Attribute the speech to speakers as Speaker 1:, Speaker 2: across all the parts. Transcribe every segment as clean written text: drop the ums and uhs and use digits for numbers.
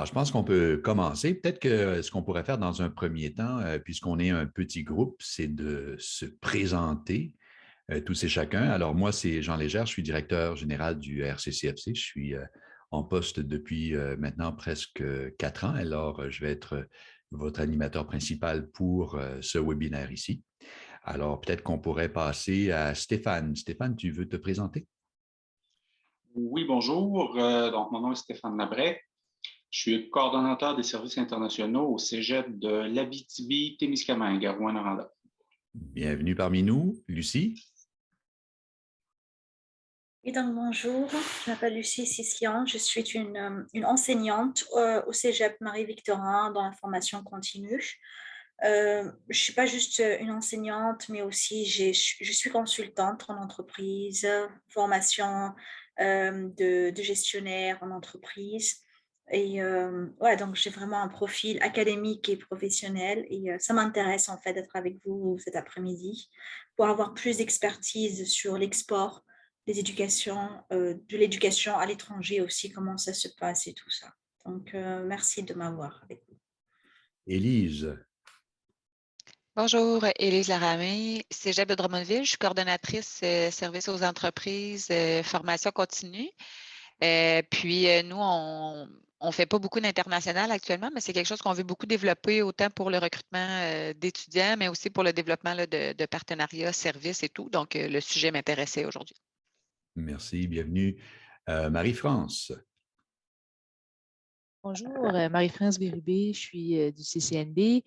Speaker 1: Alors, je pense qu'on peut commencer. Peut-être que ce qu'on pourrait faire dans un premier temps, puisqu'on est un petit groupe, c'est de se présenter tous et chacun. Alors, moi, c'est Jean Légère, je suis directeur général du RCCFC. Je suis en poste depuis maintenant presque 4 ans. Alors, je vais être votre animateur principal pour ce webinaire ici. Alors, peut-être qu'on pourrait passer à Stéphane. Stéphane, tu veux te présenter?
Speaker 2: Oui, bonjour. Donc, mon nom est Stéphane Labret. Je suis coordonnateur des services internationaux au Cégep de l'Abitibi-Témiscamingue à Rouyn-Noranda.
Speaker 1: Bienvenue parmi nous, Lucie.
Speaker 3: Et donc, bonjour, je m'appelle Lucie Sissian, je suis une enseignante au Cégep Marie-Victorin dans la formation continue. Je ne suis pas juste une enseignante, mais aussi je suis consultante en entreprise, formation de gestionnaire en entreprise. Et ouais, donc j'ai vraiment un profil académique et professionnel et ça m'intéresse en fait d'être avec vous cet après-midi pour avoir plus d'expertise sur l'export de l'éducation à l'étranger aussi, comment ça se passe et tout ça. Donc, merci de m'avoir avec vous.
Speaker 1: Élise.
Speaker 4: Bonjour, Élise Laramée, Cégep de Drummondville. Je suis coordonnatrice service aux entreprises, formation continue. Nous, on ne fait pas beaucoup d'international actuellement, mais c'est quelque chose qu'on veut beaucoup développer, autant pour le recrutement d'étudiants, mais aussi pour le développement là, de partenariats, services et tout. Donc, le sujet m'intéressait aujourd'hui.
Speaker 1: Merci, bienvenue. Marie-France.
Speaker 5: Bonjour, Marie-France Bérubé, je suis du CCNB,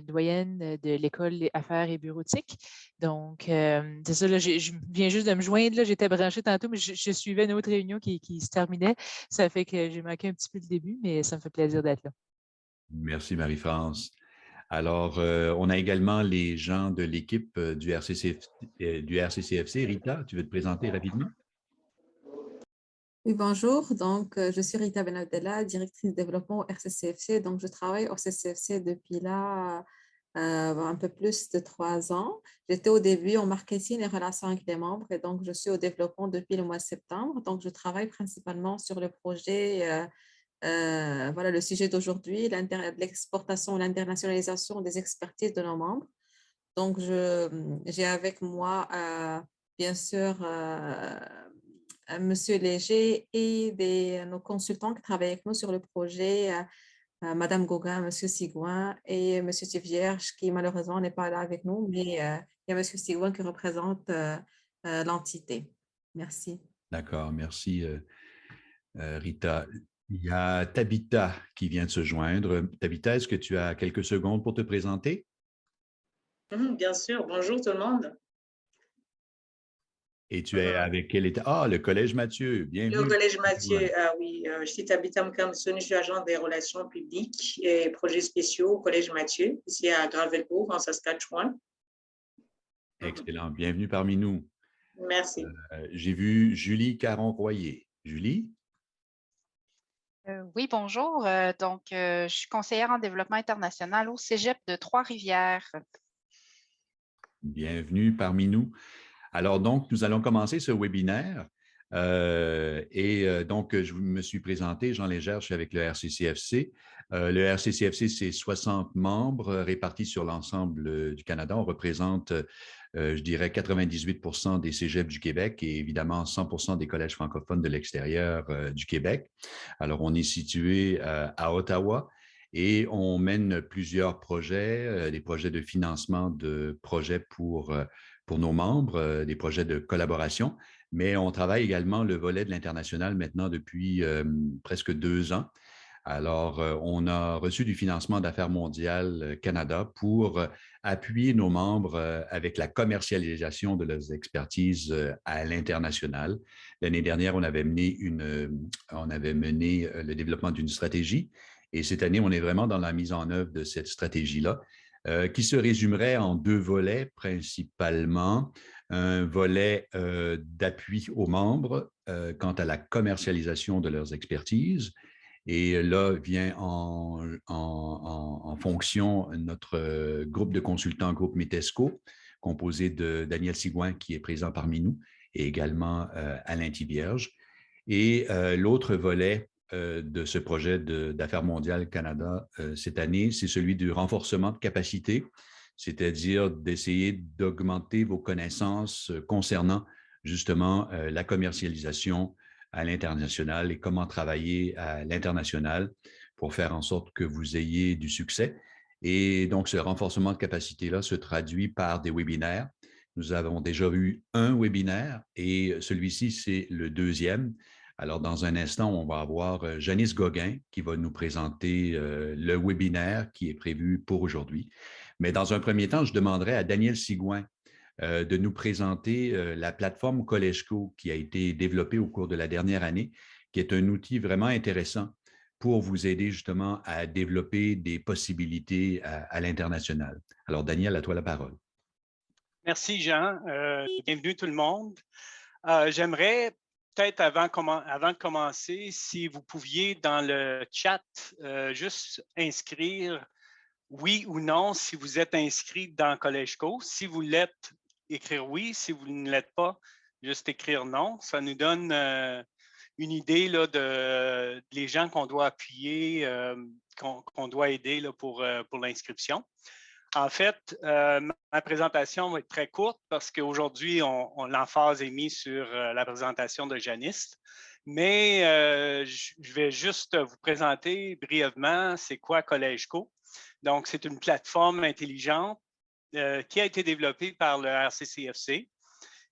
Speaker 5: doyenne de l'École des affaires et bureautiques. Donc, c'est ça, là, je viens juste de me joindre, là, j'étais branchée tantôt, mais je suivais une autre réunion qui se terminait. Ça fait que j'ai manqué un petit peu le début, mais ça me fait plaisir d'être là.
Speaker 1: Merci, Marie-France. Alors, on a également les gens de l'équipe du RCCFC. Rita, tu veux te présenter rapidement?
Speaker 6: Oui, bonjour. Donc, je suis Rita Benabdella, directrice développement au RCCFC. Donc, je travaille au CCFC depuis là un peu plus de 3 ans. J'étais au début en marketing et relations avec les membres et donc je suis au développement depuis le mois de septembre. Donc, je travaille principalement sur le projet, voilà, le sujet d'aujourd'hui, l'exportation, l'internationalisation des expertises de nos membres. Donc, j'ai avec moi, bien sûr, Monsieur Léger et nos consultants qui travaillent avec nous sur le projet, Madame Gauguin, Monsieur Sigouin et Monsieur Tivierge, qui malheureusement n'est pas là avec nous, mais il y a Monsieur Sigouin qui représente l'entité. Merci.
Speaker 1: D'accord, merci Rita. Il y a Tabitha qui vient de se joindre. Tabitha, est-ce que tu as quelques secondes pour te présenter?
Speaker 7: Bien sûr. Bonjour tout le monde.
Speaker 1: Et tu es avec quel état? Ah, le Collège Mathieu. Bienvenue.
Speaker 7: Le Collège Mathieu, oui, je suis Tabitha Mkamsoni, je suis agent des relations publiques et projets spéciaux au Collège Mathieu, ici à Gravelbourg, en Saskatchewan.
Speaker 1: Excellent. Bienvenue parmi nous.
Speaker 7: Merci.
Speaker 1: J'ai vu Julie Caron-Royer. Julie?
Speaker 8: Oui, bonjour. Je suis conseillère en développement international au Cégep de Trois-Rivières.
Speaker 1: Bienvenue parmi nous. Alors, donc, nous allons commencer ce webinaire. Je me suis présenté, Jean Légère, je suis avec le RCCFC. Le RCCFC, c'est 60 membres répartis sur l'ensemble du Canada. On représente, je dirais, 98% des cégeps du Québec et évidemment 100% des collèges francophones de l'extérieur du Québec. Alors, on est situé à Ottawa. Et on mène plusieurs projets, des projets de financement de projets pour nos membres, des projets de collaboration, mais on travaille également le volet de l'international maintenant depuis presque 2 ans. Alors, on a reçu du financement d'Affaires mondiales Canada pour appuyer nos membres avec la commercialisation de leurs expertises à l'international. L'année dernière, on avait mené le développement d'une stratégie et cette année, on est vraiment dans la mise en œuvre de cette stratégie-là qui se résumerait en 2 volets principalement. Un volet d'appui aux membres quant à la commercialisation de leurs expertises. Et là vient en fonction notre groupe de consultants, groupe Metesco, composé de Daniel Sigouin, qui est présent parmi nous, et également Alain Thibierge. Et l'autre volet de ce projet d'Affaires mondiales Canada cette année, c'est celui du renforcement de capacité, c'est-à-dire d'essayer d'augmenter vos connaissances concernant justement la commercialisation à l'international et comment travailler à l'international pour faire en sorte que vous ayez du succès. Et donc, ce renforcement de capacité-là se traduit par des webinaires. Nous avons déjà eu un webinaire et celui-ci, c'est le deuxième. Alors, dans un instant, on va avoir Janice Gauguin qui va nous présenter le webinaire qui est prévu pour aujourd'hui. Mais dans un premier temps, je demanderai à Daniel Sigouin de nous présenter la plateforme Collegeco qui a été développée au cours de la dernière année, qui est un outil vraiment intéressant pour vous aider justement à développer des possibilités à l'international. Alors, Daniel, à toi la parole.
Speaker 9: Merci, Jean. Bienvenue tout le monde. J'aimerais peut-être avant de commencer, si vous pouviez dans le chat juste inscrire oui ou non si vous êtes inscrit dans Collegeco. Si vous l'êtes, écrire oui. Si vous ne l'êtes pas, juste écrire non. Ça nous donne une idée là, de les gens qu'on doit appuyer, qu'on doit aider là, pour l'inscription. En fait, ma présentation va être très courte parce qu'aujourd'hui, l'emphase est mise sur la présentation de Janice. Mais je vais juste vous présenter brièvement c'est quoi Collegeco. Donc, c'est une plateforme intelligente qui a été développée par le RCCFC.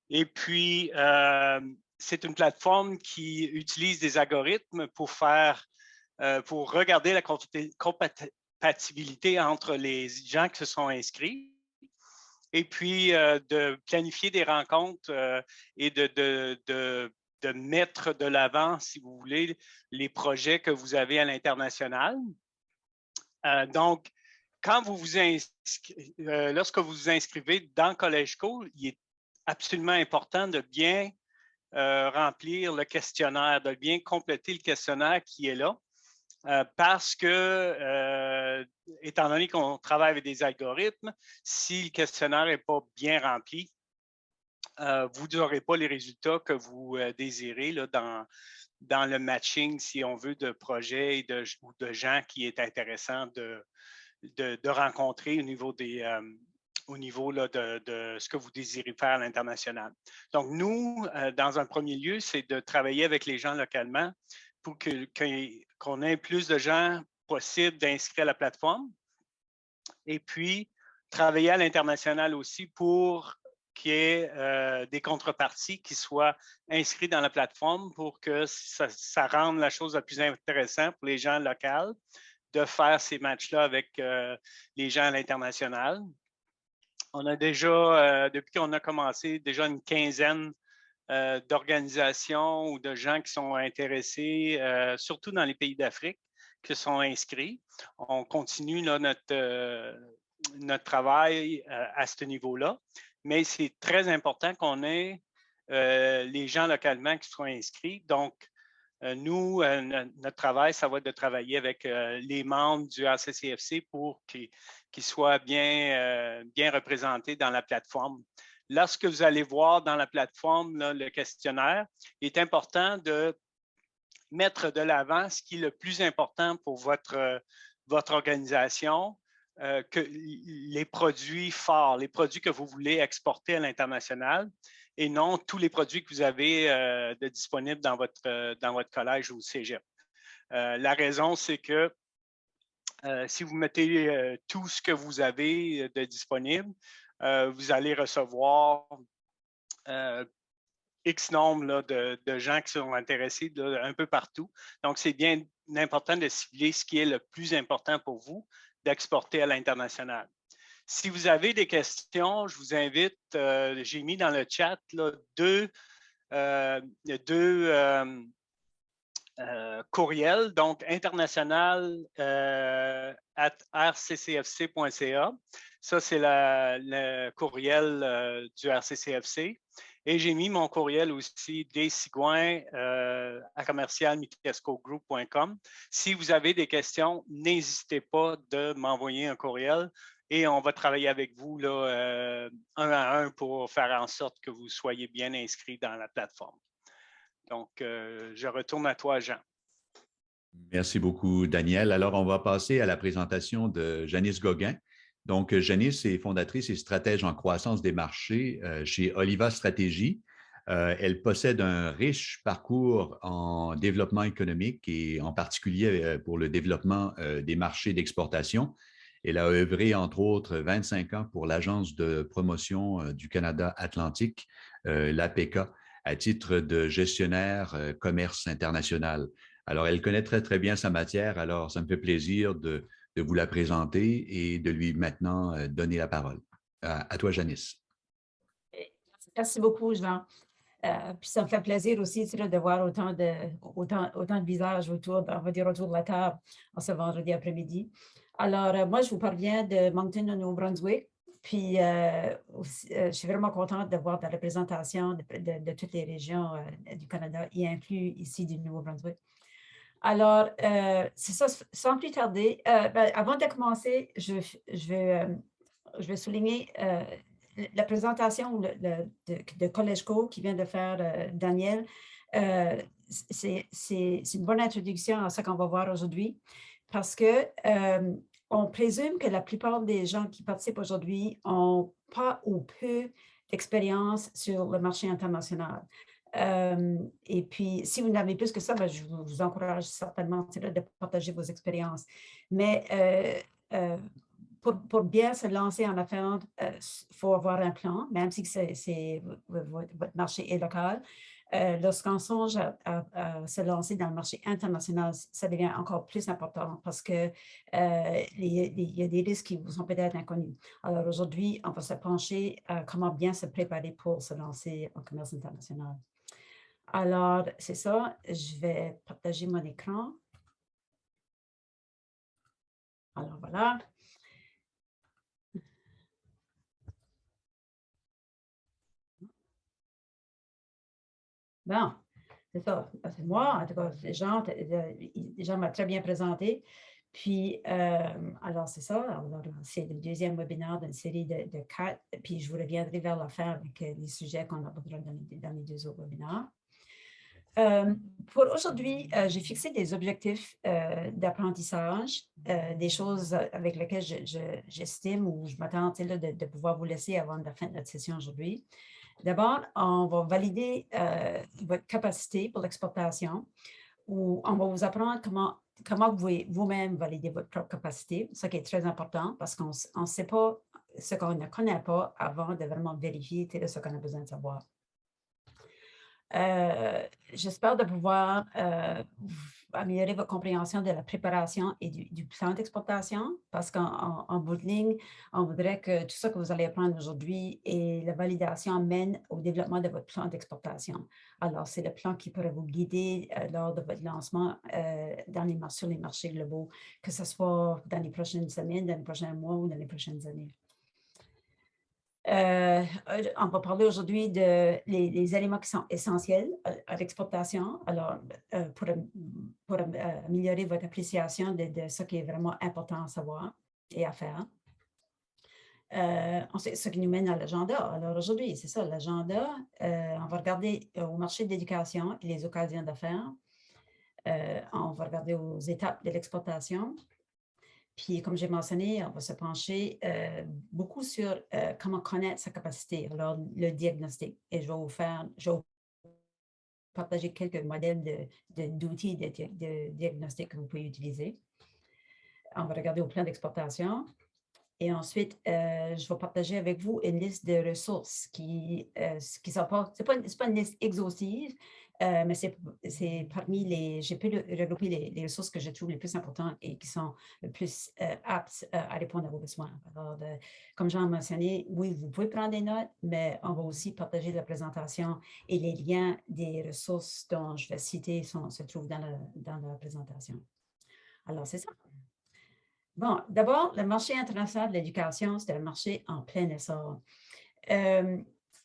Speaker 9: Et puis, c'est une plateforme qui utilise des algorithmes pour regarder la compatibilité entre les gens qui se sont inscrits et puis de planifier des rencontres et de mettre de l'avant, si vous voulez, les projets que vous avez à l'international. Donc, quand lorsque vous vous inscrivez dans Collegeco, il est absolument important de bien remplir le questionnaire, de bien compléter le questionnaire qui est là. Parce que, étant donné qu'on travaille avec des algorithmes, si le questionnaire n'est pas bien rempli, vous n'aurez pas les résultats que vous désirez là, dans le matching, si on veut, de projets ou de gens qui est intéressant de rencontrer au niveau là, de ce que vous désirez faire à l'international. Donc, nous, dans un premier lieu, c'est de travailler avec les gens localement pour qu'on ait plus de gens possible d'inscrire à la plateforme. Et puis, travailler à l'international aussi pour qu'il y ait des contreparties qui soient inscrites dans la plateforme pour que ça rende la chose la plus intéressante pour les gens locaux de faire ces matchs-là avec les gens à l'international. On a déjà, depuis qu'on a commencé, déjà une quinzaine d'organisations ou de gens qui sont intéressés, surtout dans les pays d'Afrique, qui sont inscrits. On continue là, notre travail à ce niveau-là, mais c'est très important qu'on ait les gens localement qui soient inscrits. Donc, nous, notre travail, ça va être de travailler avec les membres du RCCFC pour qu'ils soient bien représentés dans la plateforme. Lorsque vous allez voir dans la plateforme là, le questionnaire, il est important de mettre de l'avant ce qui est le plus important pour votre organisation, que les produits forts, les produits que vous voulez exporter à l'international et non tous les produits que vous avez de disponibles dans votre collège ou cégep. La raison, c'est que si vous mettez tout ce que vous avez de disponible, vous allez recevoir X nombre là, de gens qui sont intéressés là, un peu partout. Donc, c'est bien important de cibler ce qui est le plus important pour vous d'exporter à l'international. Si vous avez des questions, je vous invite, j'ai mis dans le chat là, deux courriel, donc international@rccfc.ca. Ça, c'est le courriel du RCCFC. Et j'ai mis mon courriel aussi, dsigouin@commercialmitescogroup.com. Si vous avez des questions, n'hésitez pas de m'envoyer un courriel et on va travailler avec vous là, un à un pour faire en sorte que vous soyez bien inscrits dans la plateforme. Donc, je retourne à toi, Jean.
Speaker 1: Merci beaucoup, Daniel. Alors, on va passer à la présentation de Janice Gauguin. Donc, Janice est fondatrice et stratège en croissance des marchés chez Oliva Stratégie. Elle possède un riche parcours en développement économique et en particulier pour le développement des marchés d'exportation. Elle a œuvré, entre autres, 25 ans pour l'Agence de promotion du Canada Atlantique, l'APK, à titre de gestionnaire commerce international. Alors, elle connaît très, très bien sa matière. Alors, ça me fait plaisir de vous la présenter et de lui maintenant donner la parole. À toi, Janice.
Speaker 10: Merci beaucoup, Jean. Puis ça me fait plaisir aussi de voir autant de visages autour de la table en ce vendredi après-midi. Alors, moi, je vous parviens de Moncton, au Nouveau-Brunswick. Puis, je suis vraiment contente de voir la représentation de toutes les régions du Canada, y inclus ici du Nouveau-Brunswick. Alors, c'est ça, sans plus tarder, avant de commencer, je vais souligner la présentation de College Co qui vient de faire Daniel. C'est une bonne introduction à ce qu'on va voir aujourd'hui parce que on présume que la plupart des gens qui participent aujourd'hui n'ont pas ou peu d'expérience sur le marché international. Et puis, si vous n'avez plus que ça, je vous encourage certainement de partager vos expériences. Mais pour bien se lancer en affaires, il faut avoir un plan, même si votre marché est local. Lorsqu'on songe à se lancer dans le marché international, ça devient encore plus important parce qu'il y a des risques qui vous sont peut-être inconnus. Alors aujourd'hui, on va se pencher à comment bien se préparer pour se lancer en commerce international. Alors, c'est ça, je vais partager mon écran. Alors, voilà. Bon, c'est ça. C'est moi, en tout cas, Jean m'a très bien présenté. Puis, alors, c'est ça. C'est le deuxième webinaire d'une série de 4. Puis, je vous reviendrai vers la fin avec les sujets qu'on abordera dans les 2 autres webinaires. Pour aujourd'hui, j'ai fixé des objectifs d'apprentissage, des choses avec lesquelles j'estime ou je m'attends de pouvoir vous laisser avant la fin de notre session aujourd'hui. D'abord, on va valider votre capacité pour l'exportation, ou on va vous apprendre comment vous pouvez vous-même valider votre propre capacité, ce qui est très important parce qu'on ne sait pas ce qu'on ne connaît pas avant de vraiment vérifier ce qu'on a besoin de savoir. J'espère de pouvoir améliorer votre compréhension de la préparation et du plan d'exportation parce qu'en bout de ligne, on voudrait que tout ce que vous allez apprendre aujourd'hui et la validation mène au développement de votre plan d'exportation. Alors, c'est le plan qui pourrait vous guider lors de votre lancement sur les marchés globaux, que ce soit dans les prochaines semaines, dans les prochains mois ou dans les prochaines années. On va parler aujourd'hui des éléments qui sont essentiels à l'exportation. Alors, pour améliorer votre appréciation de ce qui est vraiment important à savoir et à faire. Ensuite, ce qui nous mène à l'agenda. Alors, aujourd'hui, c'est ça, l'agenda. On va regarder au marché de l'éducation et les occasions d'affaires. On va regarder aux étapes de l'exportation. Puis, comme j'ai mentionné, on va se pencher beaucoup sur comment connaître sa capacité, alors le diagnostic. Et je vais vous partager quelques modèles d'outils de diagnostic que vous pouvez utiliser. On va regarder au plan d'exportation. Et ensuite, je vais partager avec vous une liste de ressources qui sont pas, c'est pas une liste exhaustive, mais c'est parmi j'ai pu regrouper les ressources que je trouve les plus importantes et qui sont le plus aptes à répondre à vos besoins. Alors, comme Jean a mentionné, oui, vous pouvez prendre des notes, mais on va aussi partager la présentation et les liens des ressources dont je vais citer se trouvent dans la présentation. Alors, c'est ça. Bon, d'abord, le marché international de l'éducation, c'est un marché en plein essor.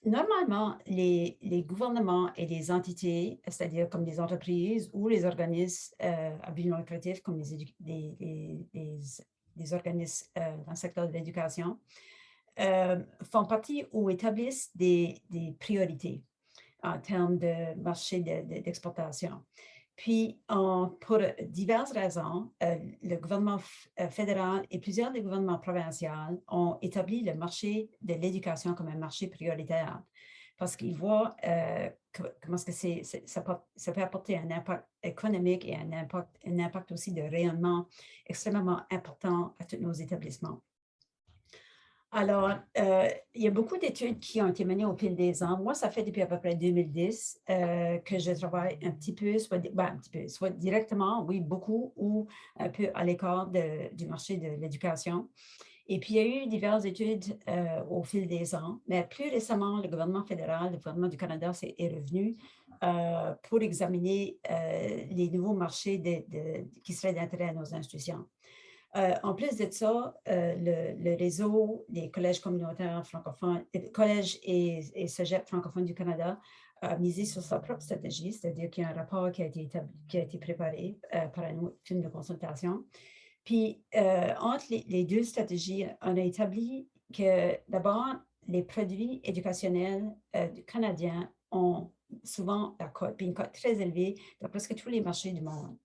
Speaker 10: Normalement, les gouvernements et les entités, c'est-à-dire comme les entreprises ou les organismes à but non lucratif, comme les organismes dans le secteur de l'éducation, font partie ou établissent des priorités en termes de marché d'exportation. Puis, pour diverses raisons, le gouvernement fédéral et plusieurs des gouvernements provinciaux ont établi le marché de l'éducation comme un marché prioritaire parce qu'ils voient comment est-ce que ça peut apporter un impact économique et un impact aussi de rayonnement extrêmement important à tous nos établissements. Alors, il y a beaucoup d'études qui ont été menées au fil des ans. Moi, ça fait depuis à peu près 2010 que je travaille un petit peu, soit directement, oui, beaucoup, ou un peu à l'écart du marché de l'éducation. Et puis, il y a eu diverses études au fil des ans, mais plus récemment, le gouvernement fédéral, le gouvernement du Canada est revenu pour examiner les nouveaux marchés qui seraient d'intérêt à nos institutions. En plus de ça, le réseau des collèges communautaires francophones, collèges et cégeps francophones du Canada a misé sur sa propre stratégie, c'est-à-dire qu'il y a un rapport qui a été préparé par un film de consultation. Puis, entre les deux stratégies, on a établi que d'abord, les produits éducationnels canadiens ont souvent une cote très élevée dans presque tous les marchés du monde.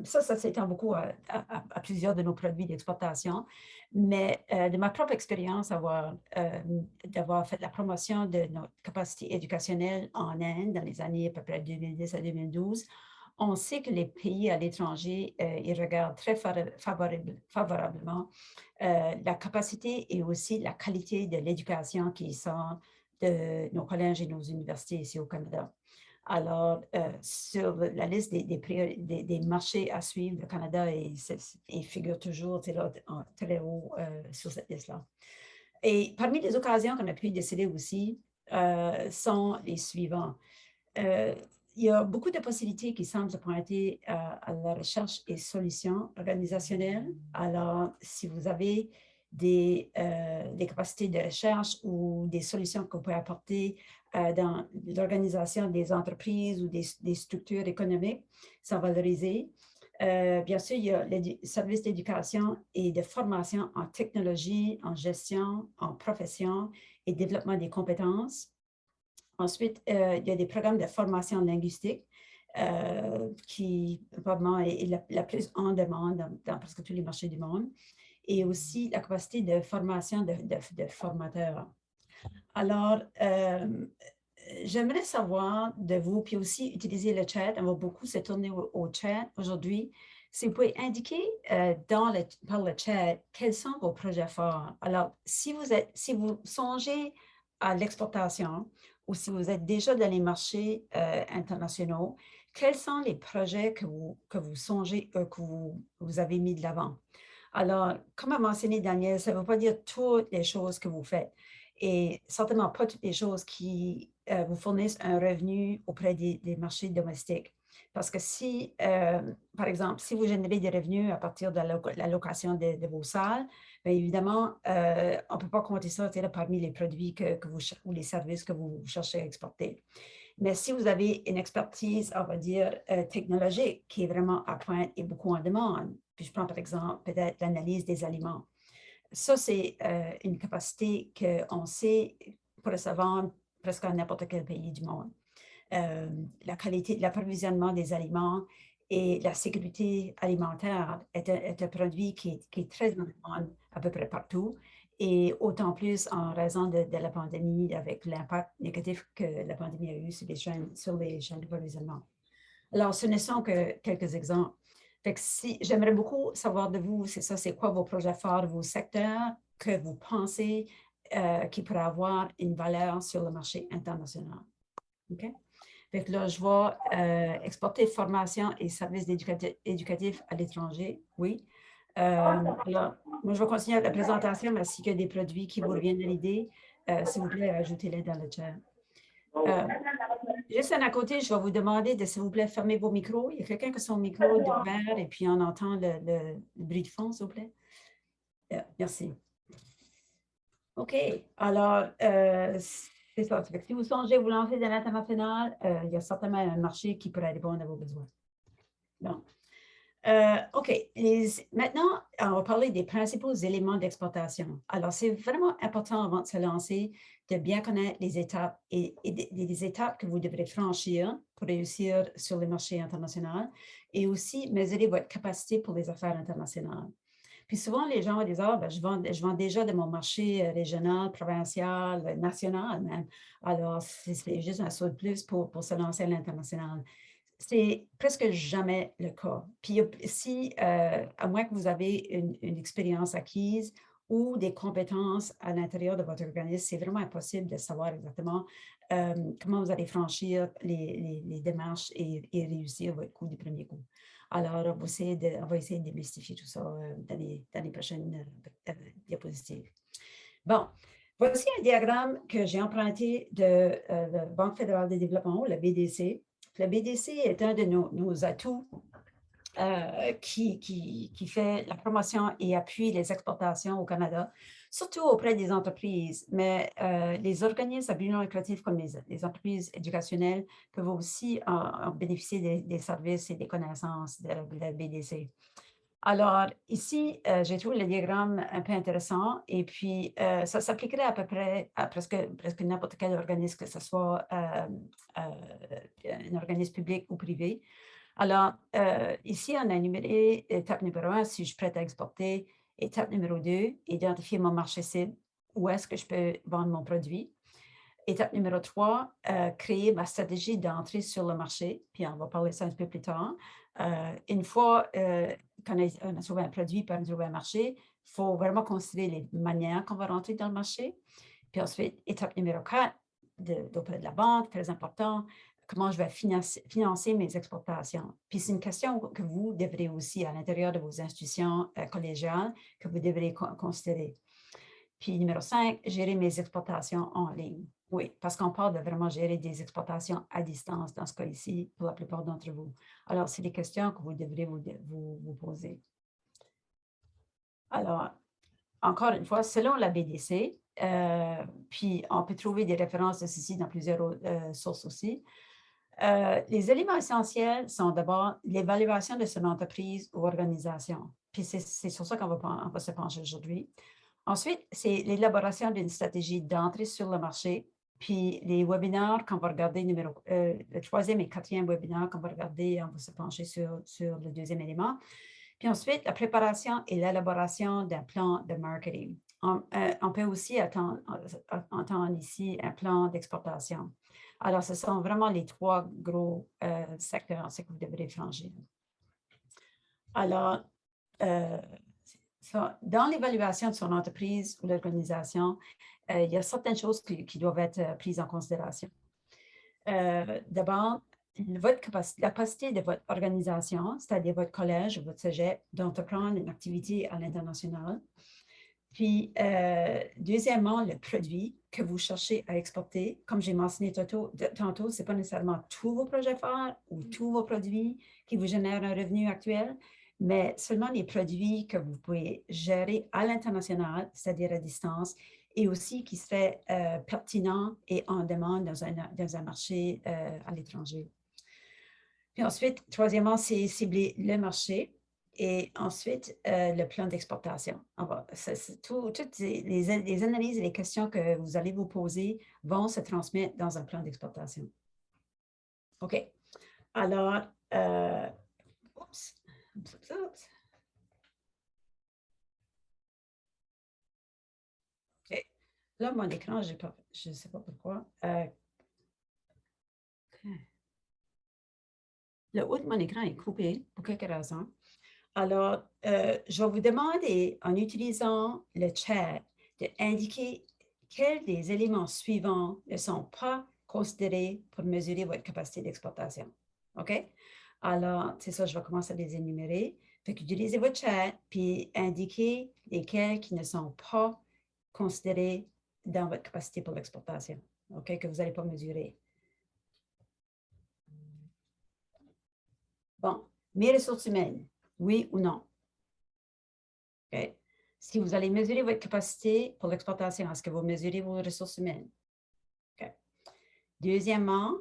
Speaker 10: Ça s'étend beaucoup à plusieurs de nos produits d'exportation, mais de ma propre expérience d'avoir fait la promotion de notre capacité éducationnelle en Inde dans les années à peu près 2010 à 2012, on sait que les pays à l'étranger, ils regardent très favorablement la capacité et aussi la qualité de l'éducation qui sort de nos collèges et nos universités ici au Canada. Alors, sur la liste des marchés à suivre, le Canada figure toujours très haut sur cette liste-là. Et parmi les occasions qu'on a pu décider aussi sont les suivants. Il y a beaucoup de possibilités qui semblent se pointer à la recherche et solutions organisationnelles. Alors, si vous avez des capacités de recherche ou des solutions que vous pouvez apporter dans l'organisation des entreprises ou des structures économiques, sont valorisées. Bien sûr, il y a les services d'éducation et de formation en technologie, en gestion, en profession et développement des compétences. Ensuite, il y a des programmes de formation linguistique qui probablement est la plus en demande dans presque tous les marchés du monde, et aussi la capacité de formation de formateurs. Alors, j'aimerais savoir de vous, puis aussi utiliser le chat, on va beaucoup se tourner au chat aujourd'hui, si vous pouvez indiquer par le chat quels sont vos projets forts. Alors, si vous songez à l'exportation ou si vous êtes déjà dans les marchés internationaux, quels sont les projets que vous songez, que vous avez mis de l'avant? Alors, comme a mentionné Daniel, ça ne veut pas dire toutes les choses que vous faites et certainement pas toutes les choses qui vous fournissent un revenu auprès des marchés domestiques. Parce que si, par exemple, si vous générez des revenus à partir de la location de vos salles, bien évidemment, on ne peut pas compter ça parmi les produits ou les services que vous cherchez à exporter. Mais si vous avez une expertise, on va dire, technologique qui est vraiment à pointe et beaucoup en demande, puis je prends par exemple peut-être l'analyse des aliments. Ça, c'est une capacité qu'on sait pour se vendre presque à n'importe quel pays du monde. La qualité de l'approvisionnement des aliments et la sécurité alimentaire est un produit qui est très en demande à peu près partout, et autant plus en raison de la pandémie, avec l'impact négatif que la pandémie a eu sur les chaînes d'approvisionnement. Alors, ce ne sont que quelques exemples. J'aimerais beaucoup savoir de vous, c'est quoi vos projets forts, vos secteurs que vous pensez qui pourraient avoir une valeur sur le marché international. OK? Fait que là, je vais exporter formation et services éducatifs à l'étranger, oui. Là, moi, je vais continuer la présentation, mais s'il y a des produits qui vous reviennent à l'idée, s'il vous plaît, ajoutez-les dans le chat. Juste à côté, je vais vous demander de, s'il vous plaît, fermer vos micros. Il y a quelqu'un qui a son micro ouvert et puis on entend le bruit de fond, s'il vous plaît. Merci. OK. Alors, c'est ça. Si vous songez vous lancer dans l'international, il y a certainement un marché qui pourrait répondre à vos besoins. Donc, OK. Maintenant, on va parler des principaux éléments d'exploitation. Alors, c'est vraiment important avant de se lancer de bien connaître les étapes et les étapes que vous devrez franchir pour réussir sur le marché international et aussi mesurer votre capacité pour les affaires internationales. Puis souvent, les gens disent, ah, ben, je vends déjà de mon marché régional, provincial, national même. Alors, c'est juste un saut de plus pour se lancer à l'international. C'est presque jamais le cas. Puis si, à moins que vous avez une expérience acquise ou des compétences à l'intérieur de votre organisme, c'est vraiment impossible de savoir exactement comment vous allez franchir les démarches et réussir votre coup du premier coup. Alors, on va essayer de démystifier tout ça dans les prochaines diapositives. Bon, voici un diagramme que j'ai emprunté de la Banque fédérale de développement, la BDC. La BDC est un de nos atouts qui fait la promotion et appuie les exportations au Canada, surtout auprès des entreprises, mais les organismes à but non lucratif comme les entreprises éducationnelles peuvent aussi en bénéficier des services et des connaissances de la BDC. Alors, ici, j'ai trouvé le diagramme un peu intéressant et puis ça s'appliquerait à peu près à presque n'importe quel organisme, que ce soit un organisme public ou privé. Alors, ici, on a énuméré étape numéro 1, si je suis prête à exporter. Étape numéro 2, identifier mon marché cible, où est-ce que je peux vendre mon produit. Étape numéro 3, créer ma stratégie d'entrée sur le marché, puis on va parler de ça un peu plus tard. Une fois qu'on a trouvé un produit, puis on a trouvé un marché, il faut vraiment considérer les manières qu'on va rentrer dans le marché. Puis ensuite, étape numéro 4, d'auprès de la banque, très important, comment je vais financer mes exportations. Puis c'est une question que vous devrez aussi, à l'intérieur de vos institutions collégiales, que vous devrez considérer. Puis numéro 5, gérer mes exportations en ligne. Oui, parce qu'on parle de vraiment gérer des exportations à distance dans ce cas ici, pour la plupart d'entre vous. Alors, c'est des questions que vous devrez vous poser. Alors, encore une fois, selon la BDC, puis on peut trouver des références de ceci dans plusieurs sources aussi. Les éléments essentiels sont d'abord l'évaluation de son entreprise ou organisation. Puis c'est sur ça qu'on va se pencher aujourd'hui. Ensuite, c'est l'élaboration d'une stratégie d'entrée sur le marché. Puis les webinaires qu'on va regarder, le 3e et 4e webinaire qu'on va regarder, on va se pencher sur le 2e élément. Puis ensuite, la préparation et l'élaboration d'un plan de marketing. On peut aussi entendre ici un plan d'exportation. Alors, ce sont vraiment les 3 gros secteurs que vous devrez franchir. Alors, dans l'évaluation de son entreprise ou l'organisation, il y a certaines choses qui doivent être prises en considération. D'abord, la capacité de votre organisation, c'est-à-dire votre collège ou votre cégep, d'entreprendre une activité à l'international. Puis, deuxièmement, le produit que vous cherchez à exporter. Comme j'ai mentionné tantôt, ce n'est pas nécessairement tous vos projets phares ou tous vos produits qui vous génèrent un revenu actuel, mais seulement les produits que vous pouvez gérer à l'international, c'est-à-dire à distance, et aussi qui seraient pertinents et en demande dans un marché à l'étranger. Puis ensuite, troisièmement, c'est cibler le marché. Et ensuite, le plan d'exportation. Toutes les analyses et les questions que vous allez vous poser vont se transmettre dans un plan d'exportation. OK. Alors, oups. OK. Là, mon écran, je ne sais pas pourquoi. Le haut de mon écran est coupé pour quelques raisons. Alors, je vais vous demander, en utilisant le chat, d'indiquer quels des éléments suivants ne sont pas considérés pour mesurer votre capacité d'exportation. OK? Alors, c'est ça, je vais commencer à les énumérer. Fait qu'utilisez votre chat, puis indiquez lesquels qui ne sont pas considérés dans votre capacité pour l'exportation, OK? Que vous n'allez pas mesurer. Bon, mes ressources humaines. Oui ou non? OK. Si vous allez mesurer votre capacité pour l'exportation, est-ce que vous mesurez vos ressources humaines? OK. Deuxièmement,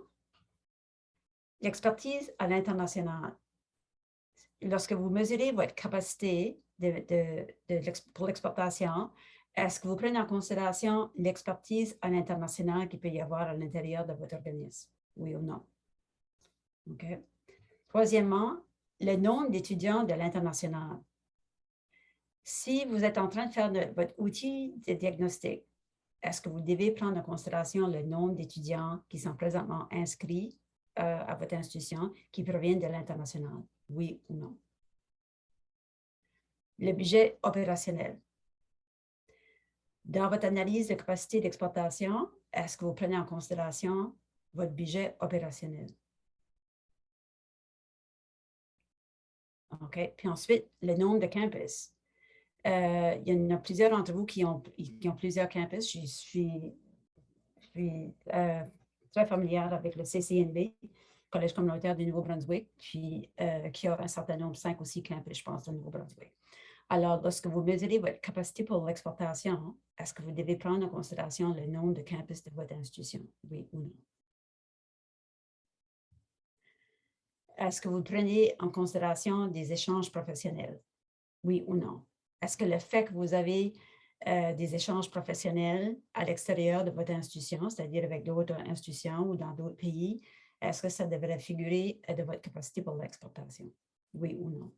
Speaker 10: l'expertise à l'international. lorsque vous mesurez votre capacité pour l'exportation, est-ce que vous prenez en considération l'expertise à l'international qu'il peut y avoir à l'intérieur de votre organisme? Oui ou non? OK. Troisièmement, le nombre d'étudiants de l'international. Si vous êtes en train de faire votre outil de diagnostic, est-ce que vous devez prendre en considération le nombre d'étudiants qui sont présentement inscrits à votre institution qui proviennent de l'international? Oui ou non? Le budget opérationnel. Dans votre analyse de capacité d'exportation, est-ce que vous prenez en considération votre budget opérationnel? OK. Puis ensuite, le nombre de campus. Il y en a plusieurs d'entre vous qui ont plusieurs campus. Je suis très familière avec le CCNB, Collège communautaire du Nouveau-Brunswick, puis qui a un certain nombre, 5 ou 6 campus, je pense, du Nouveau-Brunswick. Alors, lorsque vous mesurez votre capacité pour l'exportation, est-ce que vous devez prendre en considération le nombre de campus de votre institution? Oui ou non? Est-ce que vous prenez en considération des échanges professionnels? Oui ou non? Est-ce que le fait que vous avez des échanges professionnels à l'extérieur de votre institution, c'est-à-dire avec d'autres institutions ou dans d'autres pays, est-ce que ça devrait figurer de votre capacité pour l'exportation? Oui ou non?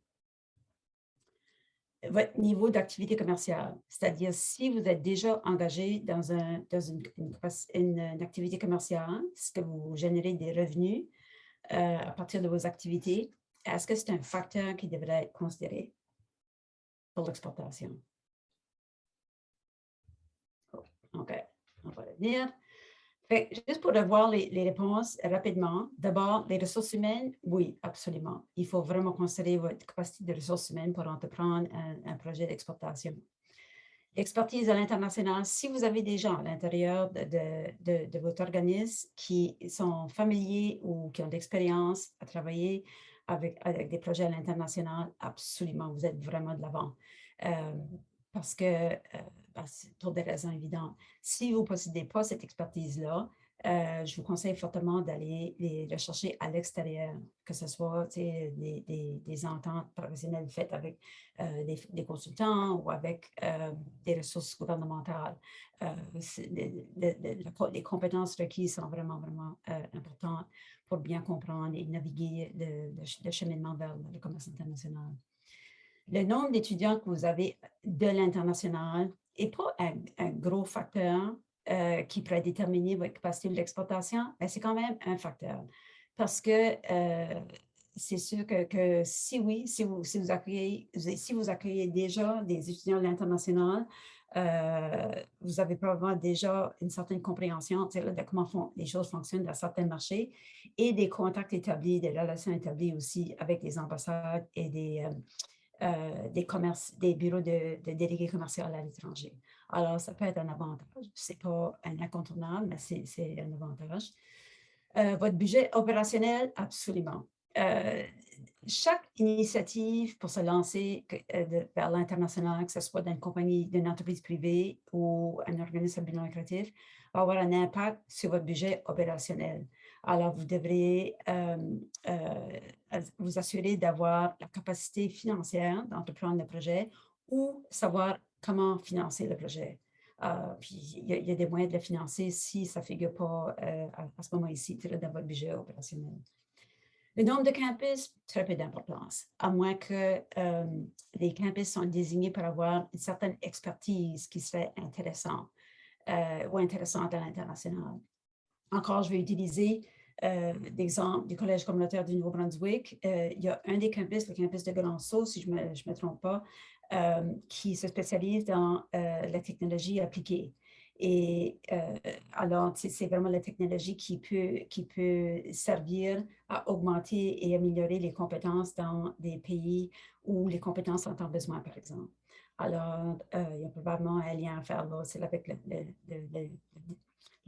Speaker 10: Votre niveau d'activité commerciale, c'est-à-dire si vous êtes déjà engagé dans une activité commerciale, est-ce que vous générez des revenus à partir de vos activités, est-ce que c'est un facteur qui devrait être considéré pour l'exportation? OK, on va le dire. Fait, juste pour voir les réponses rapidement. D'abord, les ressources humaines, oui, absolument. Il faut vraiment considérer votre capacité de ressources humaines pour entreprendre un projet d'exportation. L'expertise à l'international, si vous avez des gens à l'intérieur de votre organisme qui sont familiers ou qui ont d'expérience à travailler avec des projets à l'international, absolument, vous êtes vraiment de l'avant. Parce que, pour des raisons évidentes, si vous ne possédez pas cette expertise-là, je vous conseille fortement d'aller les rechercher à l'extérieur, que ce soit des ententes professionnelles faites avec des consultants ou avec des ressources gouvernementales. Les compétences requises sont vraiment, vraiment importantes pour bien comprendre et naviguer le cheminement vers le commerce international. Le nombre d'étudiants que vous avez de l'international n'est pas un gros facteur qui pourrait déterminer votre capacité d'exportation, mais c'est quand même un facteur. Parce que c'est sûr que si vous accueillez déjà des étudiants de l'international, vous avez probablement déjà une certaine compréhension de comment les choses fonctionnent dans certains marchés et des contacts établis, des relations établies aussi avec les ambassades et des bureaux de délégués commerciaux à l'étranger. Alors, ça peut être un avantage. Ce n'est pas un incontournable, mais c'est un avantage. Votre budget opérationnel, absolument. Chaque initiative pour se lancer vers l'international, que ce soit d'une entreprise privée ou un organisme à but non lucratif, va avoir un impact sur votre budget opérationnel. Alors, vous devriez vous assurer d'avoir la capacité financière d'entreprendre le projet ou savoir comment financer le projet. Puis, il y a des moyens de le financer si ça ne figure pas à ce moment ici dans votre budget opérationnel. Le nombre de campus, très peu d'importance, à moins que les campus sont désignés pour avoir une certaine expertise qui serait intéressante ou intéressante à l'international. Encore, je vais utiliser l'exemple du Collège communautaire du Nouveau-Brunswick. Il y a un des campus, le campus de Grand-Sault, si je ne me trompe pas, qui se spécialise dans la technologie appliquée. Et alors, c'est vraiment la technologie qui peut servir à augmenter et améliorer les compétences dans des pays où les compétences sont en besoin, par exemple. Alors, il y a probablement un lien à faire là, c'est avec le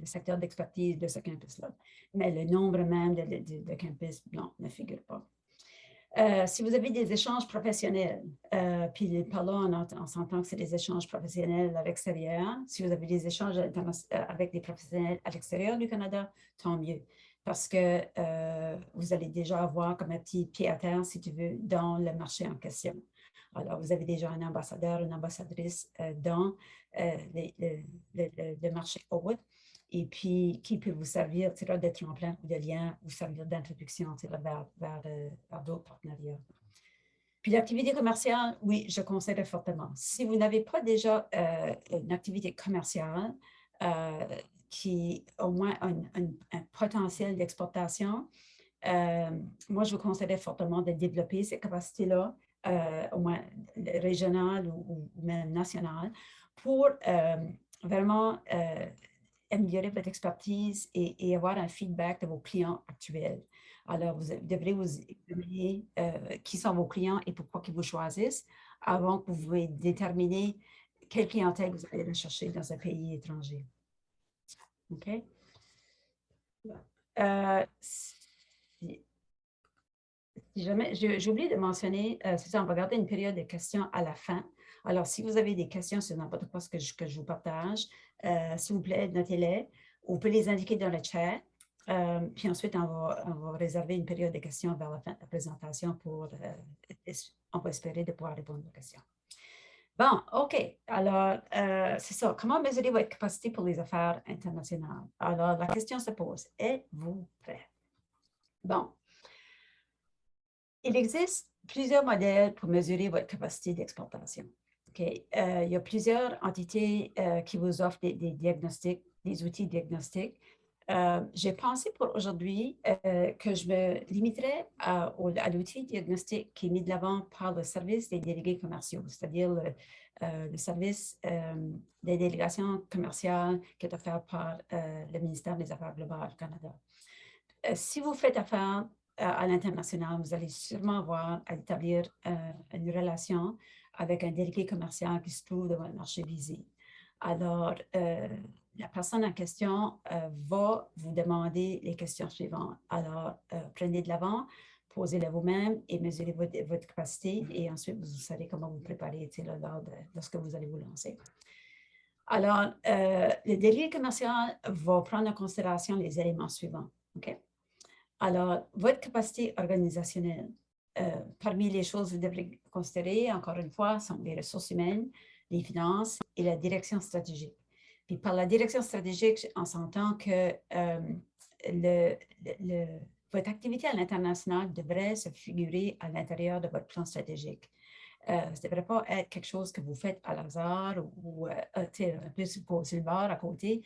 Speaker 10: secteur d'expertise de ce campus-là. Mais le nombre même de campus, non, ne figure pas. Si vous avez des échanges professionnels, puis par là, on s'entend que c'est des échanges professionnels à l'extérieur. Si vous avez des échanges avec des professionnels à l'extérieur du Canada, tant mieux. parce que vous allez déjà avoir comme un petit pied à terre, si tu veux, dans le marché en question. Alors, vous avez déjà un ambassadeur, une ambassadrice dans le marché haut, et puis qui peut vous servir de tremplin ou de lien, vous servir d'introduction vers d'autres partenariats. Puis l'activité commerciale, oui, je conseille fortement. Si vous n'avez pas déjà une activité commerciale qui a au moins un potentiel d'exportation, moi, je vous conseillerais fortement de développer ces capacités-là, au moins régionales ou même nationales, pour vraiment améliorer votre expertise et avoir un feedback de vos clients actuels. Alors, vous devrez vous examiner qui sont vos clients et pourquoi ils vous choisissent avant que vous pouvez déterminer quelle clientèle vous allez rechercher dans un pays étranger. OK? Si jamais, j'ai oublié de mentionner, c'est ça, on va garder une période de questions à la fin. Alors, si vous avez des questions sur n'importe quoi que je vous partage, s'il vous plaît, notez-les. Vous pouvez les indiquer dans le chat. Puis ensuite, on va réserver une période de questions vers la fin de la présentation pour, on va espérer de pouvoir répondre aux questions. Bon, OK. Alors, c'est ça. Comment mesurer votre capacité pour les affaires internationales? Alors, la question se pose, êtes-vous prêt? Bon. Il existe plusieurs modèles pour mesurer votre capacité d'exportation. Okay. Il y a plusieurs entités qui vous offrent des diagnostics, des outils diagnostiques. J'ai pensé pour aujourd'hui que je me limiterais à l'outil diagnostic qui est mis de l'avant par le service des délégués commerciaux, c'est-à-dire le service des délégations commerciales qui est offert par le ministère des Affaires globales du Canada. Si vous faites affaire à l'international, vous allez sûrement avoir à établir une relation avec un délégué commercial qui se trouve dans le marché visé. Alors, la personne en question va vous demander les questions suivantes. Alors, prenez de l'avant, posez-les vous-même et mesurez votre capacité et ensuite, vous savez comment vous préparer lorsque vous allez vous lancer. Alors, le délégué commercial va prendre en considération les éléments suivants. OK? Alors, votre capacité organisationnelle, parmi les choses que vous devrez considérer, encore une fois, sont les ressources humaines, les finances et la direction stratégique. Puis par la direction stratégique, on s'entend que votre activité à l'international devrait se figurer à l'intérieur de votre plan stratégique. Ça ne devrait pas être quelque chose que vous faites à hasard ou un peu sur le bord à côté.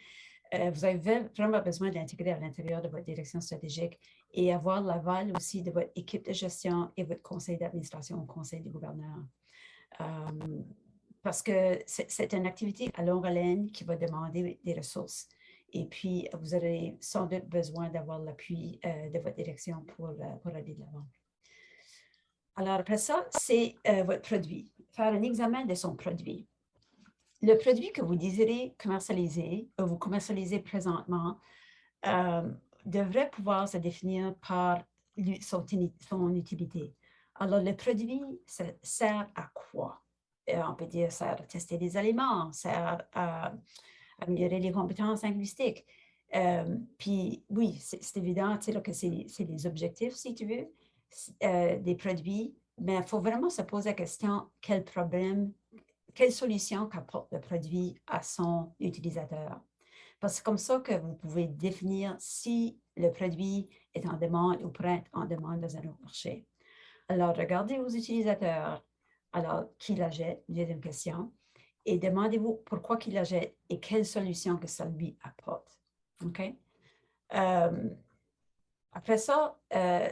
Speaker 10: Vous avez vraiment besoin d'intégrer à l'intérieur de votre direction stratégique et avoir l'aval aussi de votre équipe de gestion et votre conseil d'administration au conseil du gouverneur. Parce que c'est une activité à longue haleine qui va demander des ressources. Et puis, vous aurez sans doute besoin d'avoir l'appui de votre direction pour aller de l'avant. Alors, après ça, c'est votre produit. Faire un examen de son produit. Le produit que vous désirez commercialiser, ou vous commercialisez présentement, devrait pouvoir se définir par son utilité. Alors, le produit ça sert à quoi? On peut dire sert à tester des aliments, sert à améliorer les compétences linguistiques. Puis, oui, c'est évident que c'est des objectifs, si tu veux, des produits, mais il faut vraiment se poser la question, quel problème, quelle solution qu'apporte le produit à son utilisateur. Parce que c'est comme ça que vous pouvez définir si le produit est en demande ou pourrait être en demande dans un autre marché. Alors, regardez vos utilisateurs. Alors, qui l'achète? Deuxième question. Et demandez-vous pourquoi il l'achète et quelle solution que ça lui apporte. OK? Après ça,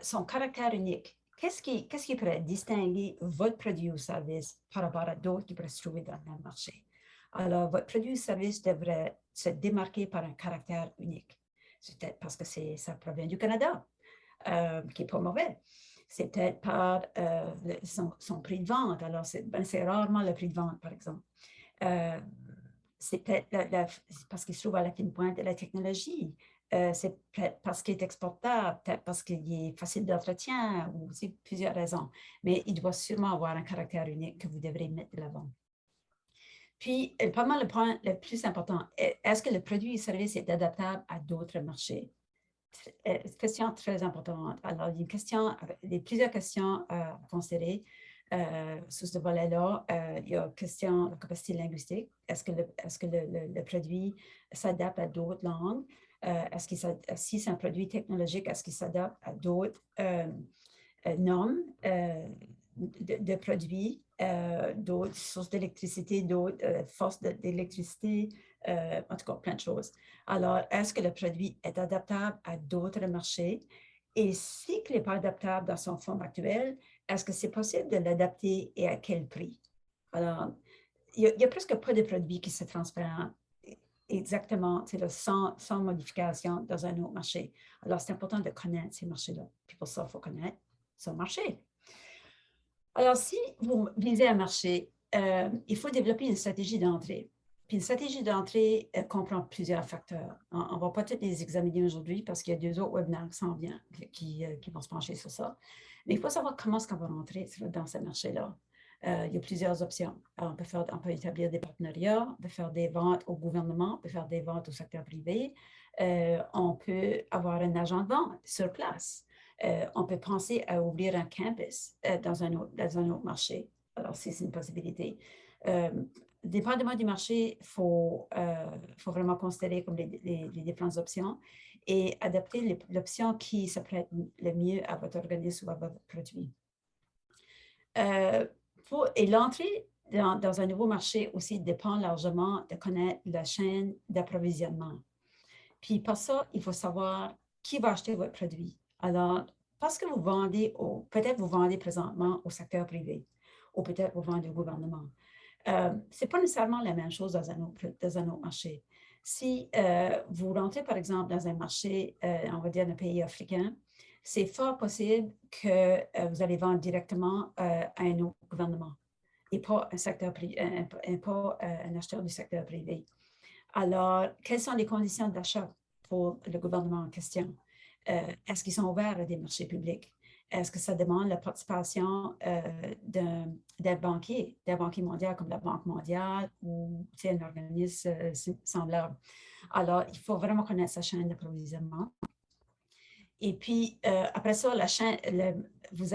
Speaker 10: son caractère unique. Qu'est-ce qui pourrait distinguer votre produit ou service par rapport à d'autres qui pourraient se trouver dans le même marché? Alors, votre produit ou service devrait se démarquer par un caractère unique. C'est peut-être parce que ça provient du Canada, qui n'est pas mauvais. C'est peut-être par son prix de vente. Alors, c'est rarement le prix de vente, par exemple. C'est peut-être parce qu'il se trouve à la fine pointe de la technologie. C'est peut-être parce qu'il est exportable, peut-être parce qu'il est facile d'entretien, ou c'est plusieurs raisons. Mais il doit sûrement avoir un caractère unique que vous devrez mettre de l'avant. Puis, probablement le point le plus important, est-ce que le produit ou service est adaptable à d'autres marchés? question très importante. Alors, il y a plusieurs questions à considérer sous ce volet-là. Il y a question de la capacité linguistique. Est-ce que le produit s'adapte à d'autres langues? Si c'est un produit technologique, est-ce qu'il s'adapte à d'autres normes de produits, d'autres sources d'électricité, d'autres forces d'électricité, en tout cas, plein de choses. Alors, est-ce que le produit est adaptable à d'autres marchés? Et si il n'est pas adaptable dans son forme actuelle, est-ce que c'est possible de l'adapter et à quel prix? Alors, il y a presque pas de produits qui se transfèrent exactement sans modification dans un autre marché. Alors, c'est important de connaître ces marchés-là. Puis pour ça, il faut connaître son marché. Alors, si vous visez un marché, il faut développer une stratégie d'entrée. Puis une stratégie d'entrée comprend plusieurs facteurs. On ne va pas tous les examiner aujourd'hui parce qu'il y a 2 autres webinaires qui s'en viennent, qui vont se pencher sur ça. Mais il faut savoir comment est-ce qu'on va rentrer dans ce marché-là. Il y a plusieurs options. Alors, on peut établir des partenariats, on peut faire des ventes au gouvernement, on peut faire des ventes au secteur privé. On peut avoir un agent de vente sur place. On peut penser à ouvrir un campus dans un autre marché. Alors, c'est une possibilité. Dépendamment du marché, il faut vraiment considérer comme les différentes options et adapter l'option qui se prête le mieux à votre organisme ou à votre produit. Et l'entrée dans un nouveau marché aussi dépend largement de connaître la chaîne d'approvisionnement. Puis pour ça, il faut savoir qui va acheter votre produit. Alors, parce que peut-être vous vendez présentement au secteur privé ou peut-être vous vendez au gouvernement. Ce n'est pas nécessairement la même chose dans un autre marché. Si vous rentrez, par exemple, dans un marché, on va dire, d'un pays africain, c'est fort possible que vous allez vendre directement à un autre gouvernement et pas un acheteur du secteur privé. Alors, quelles sont les conditions d'achat pour le gouvernement en question? Est-ce qu'ils sont ouverts à des marchés publics? Est-ce que ça demande la participation d'un banquier mondial comme la Banque mondiale ou un organisme semblable? Alors, il faut vraiment connaître sa chaîne d'approvisionnement. Et puis, après ça, vous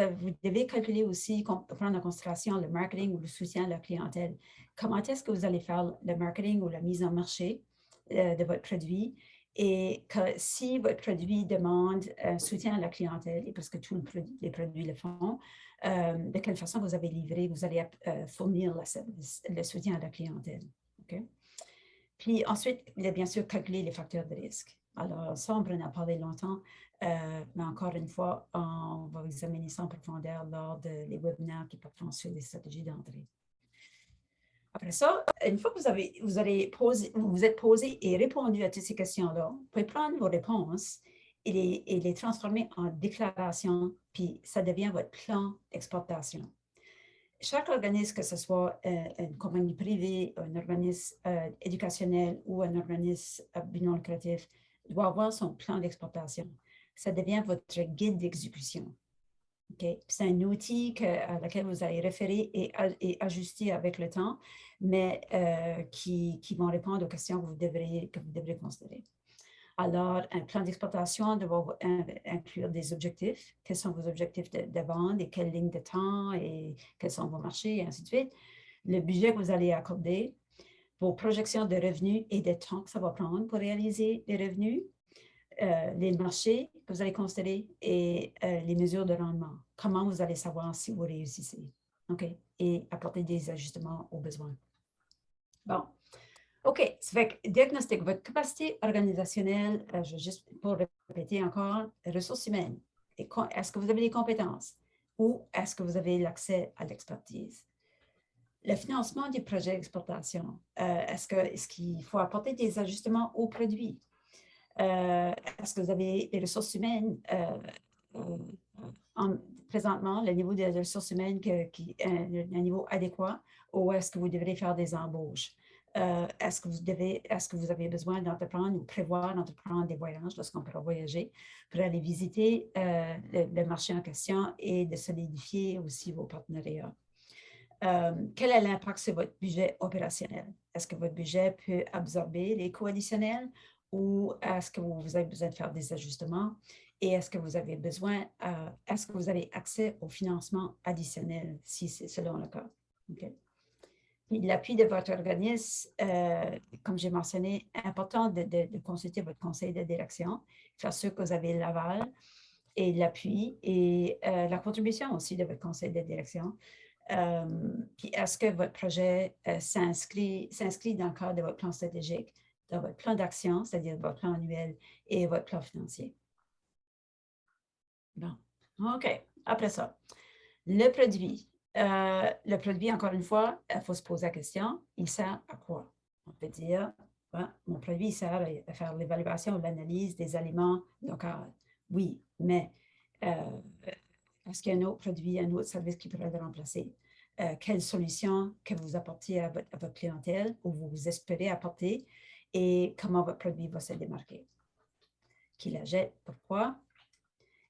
Speaker 10: devez calculer aussi, prendre en considération le marketing ou le soutien à la clientèle. Comment est-ce que vous allez faire le marketing ou la mise en marché de votre produit? Et si votre produit demande un soutien à la clientèle, et parce que tous les produits le font, de quelle façon vous allez fournir le soutien à la clientèle. Okay? Puis ensuite, il y a bien sûr calculer les facteurs de risque. Alors, ça, on pourrait en parler longtemps, mais encore une fois, on va examiner ça en profondeur lors des webinaires qui porteront sur les stratégies d'entrée. Après ça, une fois que vous êtes posé et répondu à toutes ces questions-là, vous pouvez prendre vos réponses et les transformer en déclaration, puis ça devient votre plan d'exportation. Chaque organisme, que ce soit une compagnie privée, un organisme éducationnel ou un organisme à but non lucratif, doit avoir son plan d'exportation. Ça devient votre guide d'exécution. Okay? C'est un outil à laquelle vous allez référer et ajuster avec le temps, mais qui vont répondre aux questions que vous devrez considérer. Alors, un plan d'exportation doit inclure des objectifs. Quels sont vos objectifs de vente et quelles lignes de temps et quels sont vos marchés et ainsi de suite. Le budget que vous allez accorder, vos projections de revenus et de temps que ça va prendre pour réaliser les revenus, les marchés que vous allez considérer et les mesures de rendement. Comment vous allez savoir si vous réussissez. OK? Et apporter des ajustements aux besoins. Bon. OK. Ça fait que diagnostic, votre capacité organisationnelle, juste pour répéter encore, ressources humaines. Est-ce que vous avez les compétences ou est-ce que vous avez l'accès à l'expertise? Le financement du projet d'exportation. Est-ce qu'il faut apporter des ajustements aux produits? Est-ce que vous avez les ressources humaines? Présentement, le niveau des ressources humaines est un niveau adéquat ou est-ce que vous devrez faire des embauches? Est-ce que vous avez besoin d'entreprendre ou prévoir d'entreprendre des voyages lorsqu'on pourra voyager pour aller visiter le marché en question et de solidifier aussi vos partenariats? Quel est l'impact sur votre budget opérationnel? Est-ce que votre budget peut absorber les coûts additionnels ou est-ce que vous avez besoin de faire des ajustements et est-ce que vous avez accès au financement additionnel si c'est selon le cas. Okay. L'appui de votre organisme, comme j'ai mentionné, important de consulter votre conseil de direction, faire sûr que vous avez l'aval et l'appui et la contribution aussi de votre conseil de direction. Puis est-ce que votre projet s'inscrit dans le cadre de votre plan stratégique, dans votre plan d'action, c'est-à-dire votre plan annuel et votre plan financier? Bon, OK. Après ça, le produit. Le produit, encore une fois, il faut se poser la question, il sert à quoi? On peut dire, mon produit sert à faire l'évaluation ou l'analyse des aliments locaux. Oui, mais est-ce qu'il y a un autre produit, un autre service qui pourrait le remplacer? Quelle solution que vous apportez à votre clientèle ou vous espérez apporter et comment votre produit va se démarquer? Qui la jette? Pourquoi?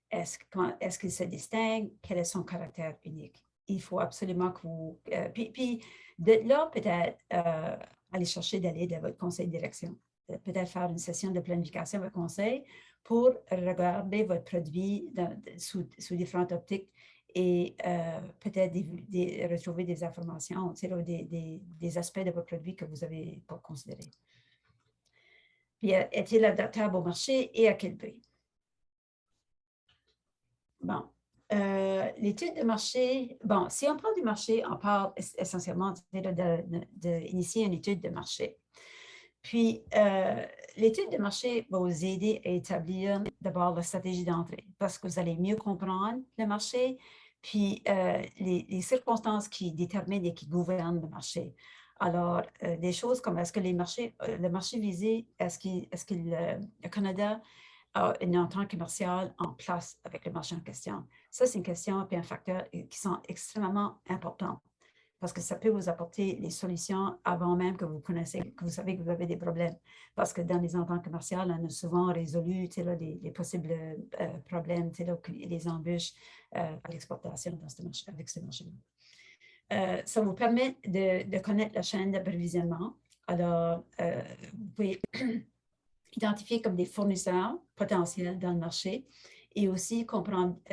Speaker 10: Est-ce qu'il se distingue? Quel est son caractère unique? Il faut absolument que vous... puis de là, peut-être aller chercher d'aller dans votre conseil de direction. Peut-être faire une session de planification avec conseil pour regarder votre produit sous différentes optiques et peut-être retrouver des informations, des aspects de votre produit que vous n'avez pas considérés. Puis, est-il adaptable au marché et à quel prix? Bon, l'étude de marché, bon, si on parle du marché, on parle essentiellement d'initier une étude de marché. Puis, l'étude de marché va vous aider à établir d'abord la stratégie d'entrée parce que vous allez mieux comprendre le marché, puis les circonstances qui déterminent et qui gouvernent le marché. Alors, des choses comme est-ce que le marché visé, est-ce que le Canada une entente commerciale en place avec le marché en question? Ça, c'est une question et un facteur qui sont extrêmement importants parce que ça peut vous apporter les solutions avant même que vous connaissez, que vous savez que vous avez des problèmes. Parce que dans les ententes commerciales, on a souvent résolu les possibles problèmes, les embûches à l'exportation avec ce marché-là. Ça vous permet de connaître la chaîne d'approvisionnement. Alors, vous pouvez identifier comme des fournisseurs potentiels dans le marché et aussi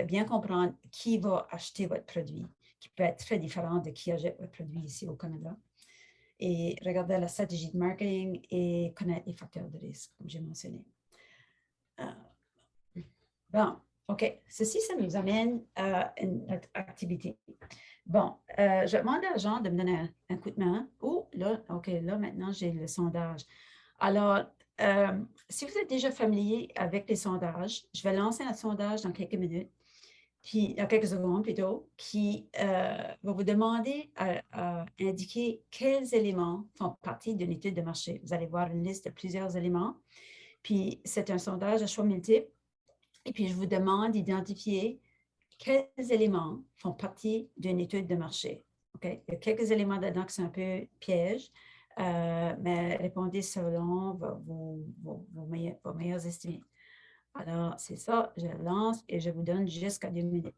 Speaker 10: bien comprendre qui va acheter votre produit, qui peut être très différent de qui achète votre produit ici au Canada. Et regarder la stratégie de marketing et connaître les facteurs de risque, comme j'ai mentionné. Bon, OK. Ceci, ça nous amène à une activité. Bon, je demande à Jean de me donner un coup de main. Oh, là, OK, là, maintenant, j'ai le sondage. Alors, si vous êtes déjà familier avec les sondages, je vais lancer un sondage dans quelques minutes, puis dans quelques secondes plutôt, qui va vous demander à indiquer quels éléments font partie d'une étude de marché. Vous allez voir une liste de plusieurs éléments, puis c'est un sondage à choix multiples, et puis je vous demande d'identifier quels éléments font partie d'une étude de marché. Okay? Il y a quelques éléments dedans qui sont un peu pièges, mais répondez selon vos meilleurs estimés. Alors, c'est ça, je lance et je vous donne jusqu'à 2 minutes.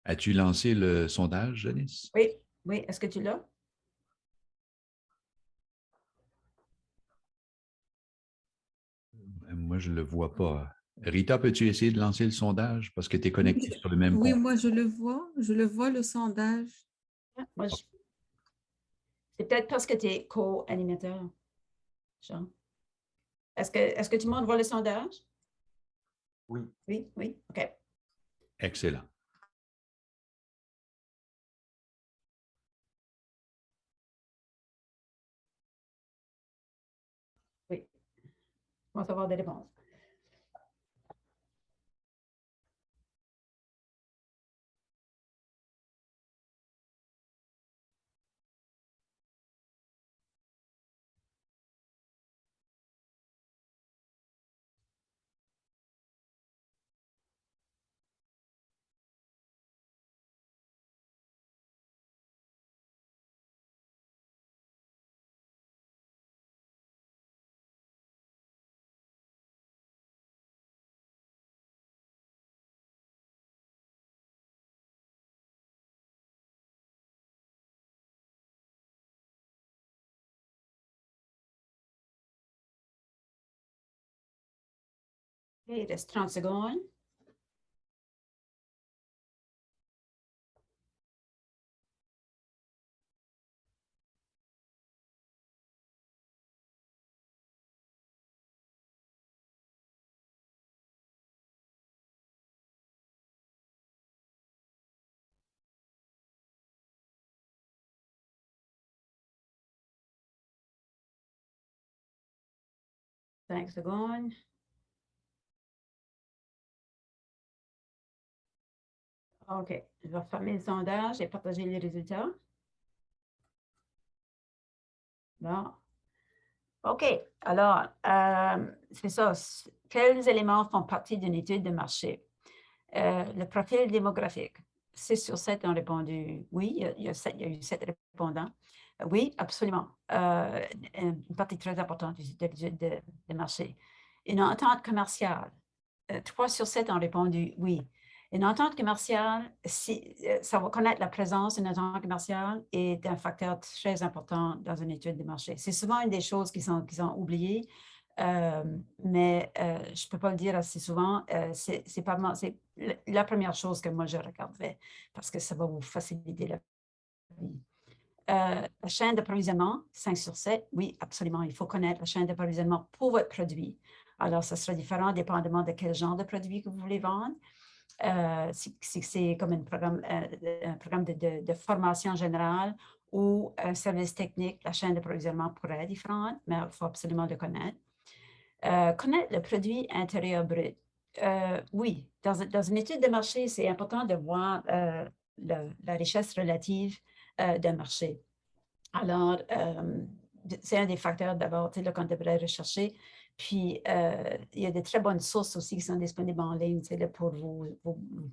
Speaker 1: As-tu lancé le sondage, Janice?
Speaker 10: Oui, oui. Est-ce que tu l'as?
Speaker 1: Moi, je ne le vois pas. Rita, peux-tu essayer de lancer le sondage parce que tu es connecté sur le même
Speaker 6: Oui,
Speaker 1: compte?
Speaker 6: moi je le vois le sondage.
Speaker 10: C'est peut-être parce que tu es co-animateur, Jean. Est-ce que tout le monde voit le sondage?
Speaker 2: Oui.
Speaker 10: Oui, oui, OK.
Speaker 1: Excellent.
Speaker 10: Oui. On va avoir des réponses. Il reste 30 secondes. Cinq secondes. OK. Je vais fermer le sondage et partager les résultats. Bon. OK. Alors, c'est ça. Quels éléments font partie d'une étude de marché? Le profil démographique. 6 sur 7 ont répondu oui. Il y a eu 7 répondants. Oui, absolument. Une partie très importante de l'étude de marché. Une entente commerciale. 3 sur 7 ont répondu oui. Une entente commerciale, ça va connaître la présence d'une entente commerciale est un facteur très important dans une étude de marché. C'est souvent une des choses qui sont oubliées, mais je ne peux pas le dire assez souvent. C'est la première chose que moi, je regarderais parce que ça va vous faciliter la vie. La chaîne d'approvisionnement, 5 sur 7, oui, absolument. Il faut connaître la chaîne d'approvisionnement pour votre produit. Alors, ça sera différent dépendamment de quel genre de produit que vous voulez vendre. Si c'est comme un programme de formation générale ou un service technique, la chaîne d'approvisionnement pourrait être différente, mais il faut absolument le connaître. Connaître le produit intérieur brut. Oui, dans une étude de marché, c'est important de voir la richesse relative d'un marché. Alors, c'est un des facteurs d'abord qu'on devrait rechercher. Puis, il y a de très bonnes sources aussi qui sont disponibles en ligne pour vous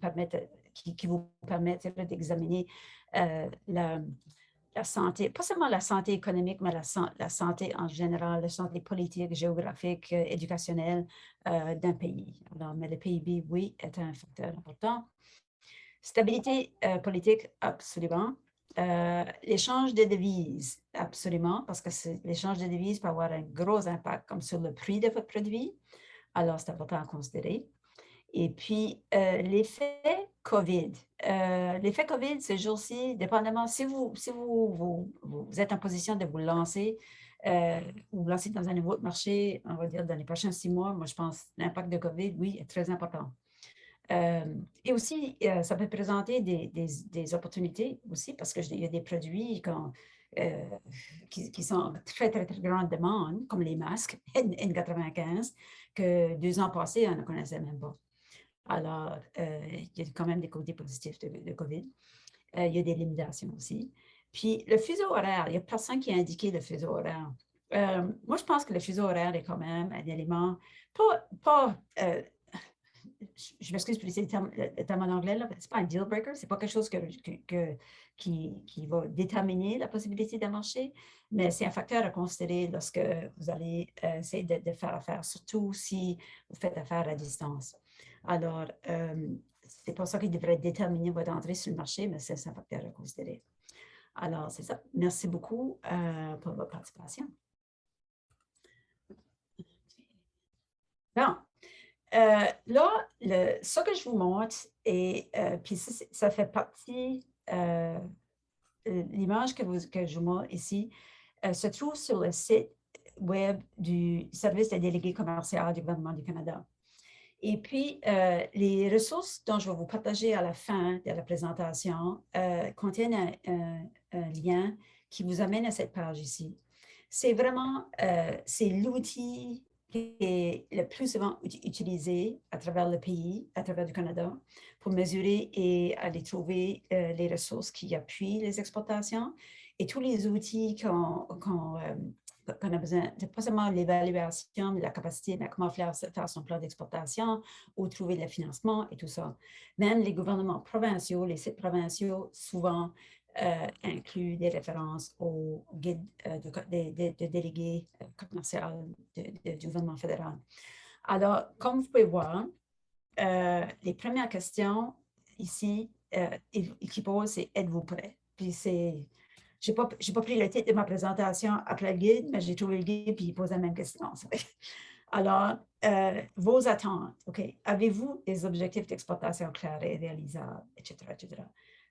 Speaker 10: permettre, qui vous permettent d'examiner la santé, pas seulement la santé économique, mais la santé en général, la santé politique, géographique, éducationnelle d'un pays. Alors, mais le PIB, oui, est un facteur important. Stabilité politique, absolument. L'échange de devises, absolument, parce que l'échange de devises peut avoir un gros impact comme sur le prix de votre produit. Alors, c'est important à considérer. Et puis, l'effet COVID. L'effet COVID, ces jours-ci, dépendamment, si vous êtes en position de vous lancer dans un nouveau marché, on va dire dans les prochains 6 mois, moi, je pense que l'impact de COVID, oui, est très important. Et aussi, ça peut présenter des opportunités aussi parce qu'il y a des produits qui sont en très, très, très grande demande, comme les masques N95, que 2 ans passés, on ne connaissait même pas. Alors, il y a quand même des côtés positifs de COVID. Il y a des limitations aussi. Puis, le fuseau horaire, il n'y a personne qui a indiqué le fuseau horaire. Moi, je pense que le fuseau horaire est quand même un élément je m'excuse pour utiliser le terme en anglais, ce n'est pas un deal breaker, ce n'est pas quelque chose qui va déterminer la possibilité d'un marché, mais c'est un facteur à considérer lorsque vous allez essayer de faire affaire, surtout si vous faites affaire à distance. Alors, c'est pas ça qui devrait déterminer votre entrée sur le marché, mais c'est un facteur à considérer. Alors, c'est ça. Merci beaucoup pour votre participation. Bon. Là, ce que je vous montre, et puis ça fait partie, l'image que je vous montre ici, se trouve sur le site web du Service des délégués commerciaux du gouvernement du Canada. Et puis, les ressources dont je vais vous partager à la fin de la présentation contiennent un lien qui vous amène à cette page ici. C'est vraiment, c'est l'outil qui est le plus souvent utilisé à travers le pays, à travers le Canada, pour mesurer et aller trouver les ressources qui appuient les exportations et tous les outils qu'on a besoin, pas seulement l'évaluation, mais la capacité, mais comment faire son plan d'exportation ou trouver le financement et tout ça. Même les gouvernements provinciaux, les sites provinciaux, souvent inclut des références au guide de délégués commerciaux du gouvernement fédéral. Alors, comme vous pouvez voir, les premières questions ici qui posent, c'est « Êtes-vous prêt? » Puis je n'ai pas pris le titre de ma présentation après le guide, mais j'ai trouvé le guide puis il pose la même question. Alors, vos attentes, OK, avez-vous des objectifs d'exportation clairs et réalisables, etc., etc.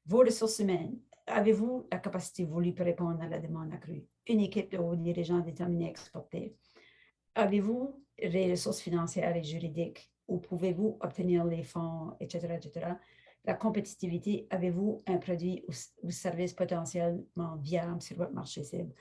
Speaker 10: Vos ressources humaines, avez-vous la capacité voulue pour répondre à la demande accrue? Une équipe de hauts dirigeants déterminés à exporter. Avez-vous les ressources financières et juridiques ou pouvez-vous obtenir les fonds, etc., etc. La compétitivité, avez-vous un produit ou service potentiellement viable sur votre marché cible?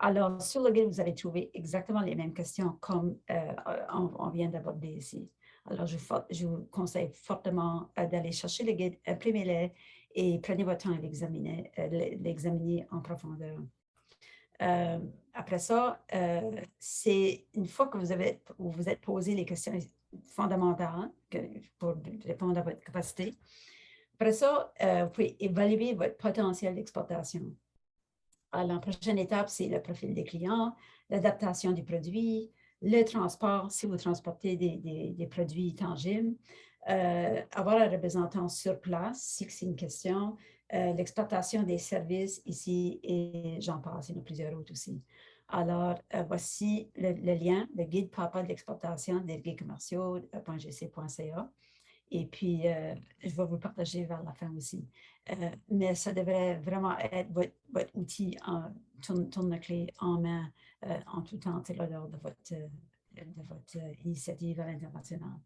Speaker 10: Alors, sur le guide, vous allez trouver exactement les mêmes questions comme on vient d'aborder ici. Alors, je vous conseille fortement d'aller chercher le guide, imprimez-le et prenez votre temps à l'examiner en profondeur. Après ça, c'est une fois que vous vous êtes posé les questions fondamentales pour répondre à votre capacité. Après ça, vous pouvez évaluer votre potentiel d'exportation. La prochaine étape, c'est le profil des clients, l'adaptation du produit, le transport, si vous transportez des produits tangibles, avoir un représentant sur place, si c'est une question, l'exploitation des services ici, et j'en passe, il y en a plusieurs autres aussi. Alors, voici le lien, le guide PAPA de l'exportation, délégués commerciaux.gc.ca. Et puis, je vais vous le partager vers la fin aussi. Mais ça devrait vraiment être votre outil, tourne-clé en main en tout temps lors de votre initiative à l'international.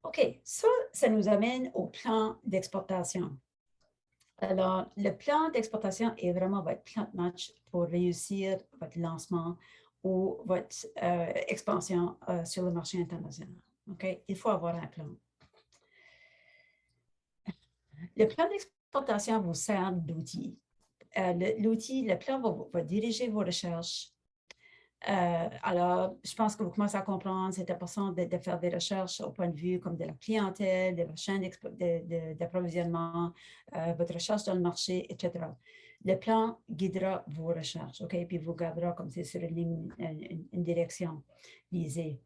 Speaker 10: OK, ça nous amène au plan d'exportation. Alors, le plan d'exportation est vraiment votre plan de match pour réussir votre lancement ou votre expansion sur le marché international. OK, il faut avoir un plan. Le plan d'exportation vous sert d'outil. Le plan va diriger vos recherches. Alors, je pense que vous commencez à comprendre, c'est important de faire des recherches au point de vue comme de la clientèle, de la chaîne d'approvisionnement, votre recherche dans le marché, etc. Le plan guidera vos recherches, OK? Puis vous gardera comme c'est sur une direction visée.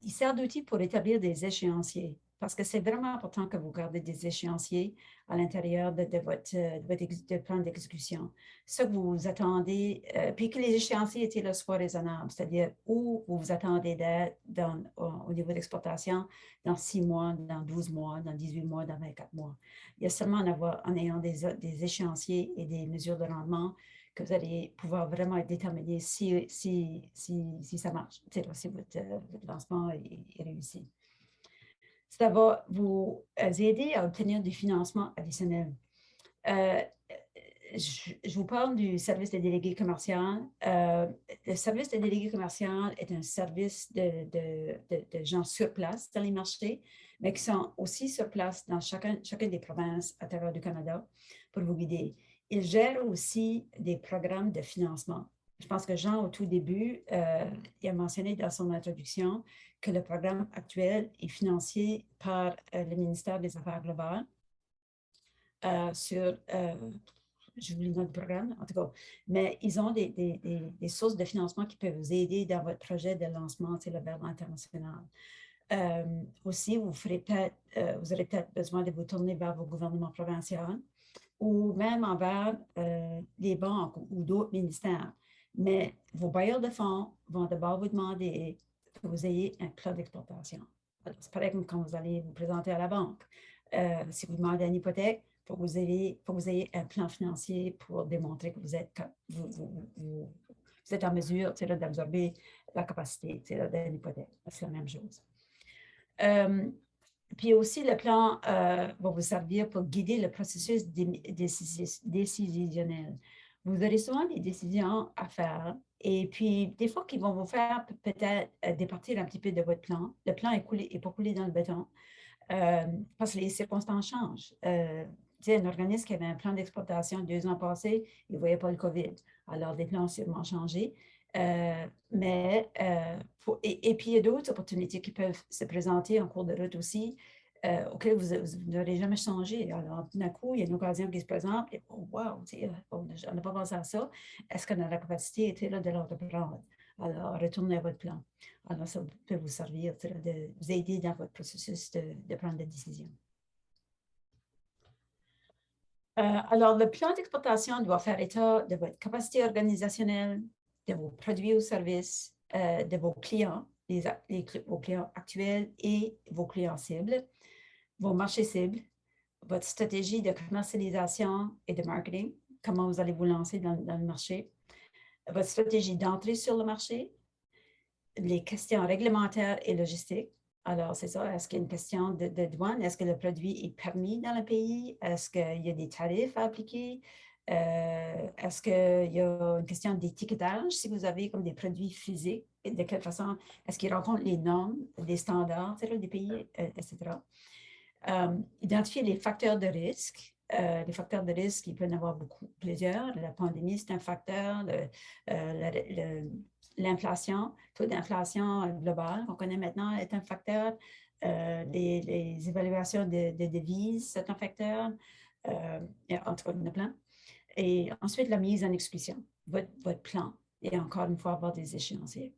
Speaker 10: Il sert d'outil pour établir des échéanciers parce que c'est vraiment important que vous gardez des échéanciers à l'intérieur de votre plan d'exécution. Ce que vous attendez, puis que les échéanciers soient raisonnables, c'est-à-dire où vous vous attendez d'être au niveau d'exportation dans 6 mois, dans 12 mois, dans 18 mois, dans 24 mois. Il y a seulement en ayant des échéanciers et des mesures de rendement que vous allez pouvoir vraiment déterminer si ça marche, si votre lancement est réussi. Ça va vous aider à obtenir du financement additionnel. Je vous parle du service de délégué commercial. Le service de délégué commercial est un service de gens sur place dans les marchés, mais qui sont aussi sur place dans chacune des provinces à travers du Canada pour vous guider. Il gère aussi des programmes de financement. Je pense que Jean, au tout début, il a mentionné dans son introduction que le programme actuel est financé par le ministère des Affaires globales j'oublie notre programme, en tout cas, mais ils ont des sources de financement qui peuvent vous aider dans votre projet de lancement vers l'international. Aussi, vous aurez peut-être besoin de vous tourner vers vos gouvernements provinciaux ou même envers les banques ou d'autres ministères. Mais vos bailleurs de fonds vont d'abord vous demander que vous ayez un plan d'exportation. C'est pareil comme quand vous allez vous présenter à la banque. Si vous demandez une hypothèque, il faut que vous ayez un plan financier pour démontrer que vous êtes en mesure d'absorber la capacité d'une hypothèque. C'est la même chose. Puis aussi, le plan va vous servir pour guider le processus décisionnel. Vous aurez souvent des décisions à faire et puis des fois qu'ils vont vous faire peut-être départir un petit peu de votre plan. Le plan est pas coulé dans le béton parce que les circonstances changent. Un organisme qui avait un plan d'exportation 2 ans passés, il ne voyait pas le COVID. Alors, des plans ont sûrement changé. Et puis, il y a d'autres opportunités qui peuvent se présenter en cours de route aussi, auxquelles vous n'aurez jamais changé. Alors, d'un coup, il y a une occasion qui se présente, et oh, wow, on n'a pas pensé à ça. Est-ce qu'on a la capacité de l'entreprendre? Alors, retournez à votre plan. Alors, ça peut vous servir de vous aider dans votre processus de prendre des décisions. Alors, le plan d'exportation doit faire état de votre capacité organisationnelle, de vos produits ou services, de vos clients, vos clients actuels et vos clients cibles, vos marchés cibles, votre stratégie de commercialisation et de marketing, comment vous allez vous lancer dans le marché, votre stratégie d'entrée sur le marché, les questions réglementaires et logistiques. Alors, c'est ça, est-ce qu'il y a une question de douane? Est-ce que le produit est permis dans le pays? Est-ce qu'il y a des tarifs à appliquer? Est-ce qu'il y a une question d'étiquetage si vous avez comme des produits physiques? De quelle façon est-ce qu'ils rencontrent les normes, les standards des pays, etc. Identifier les facteurs de risque. Les facteurs de risque, il peut y en avoir plusieurs. La pandémie, c'est un facteur. L'inflation, taux d'inflation globale qu'on connaît maintenant est un facteur. Les évaluations de devises, c'est un facteur. Entre autres, plein. Et ensuite, la mise en exécution, votre plan. Et encore une fois, avoir des échéanciers.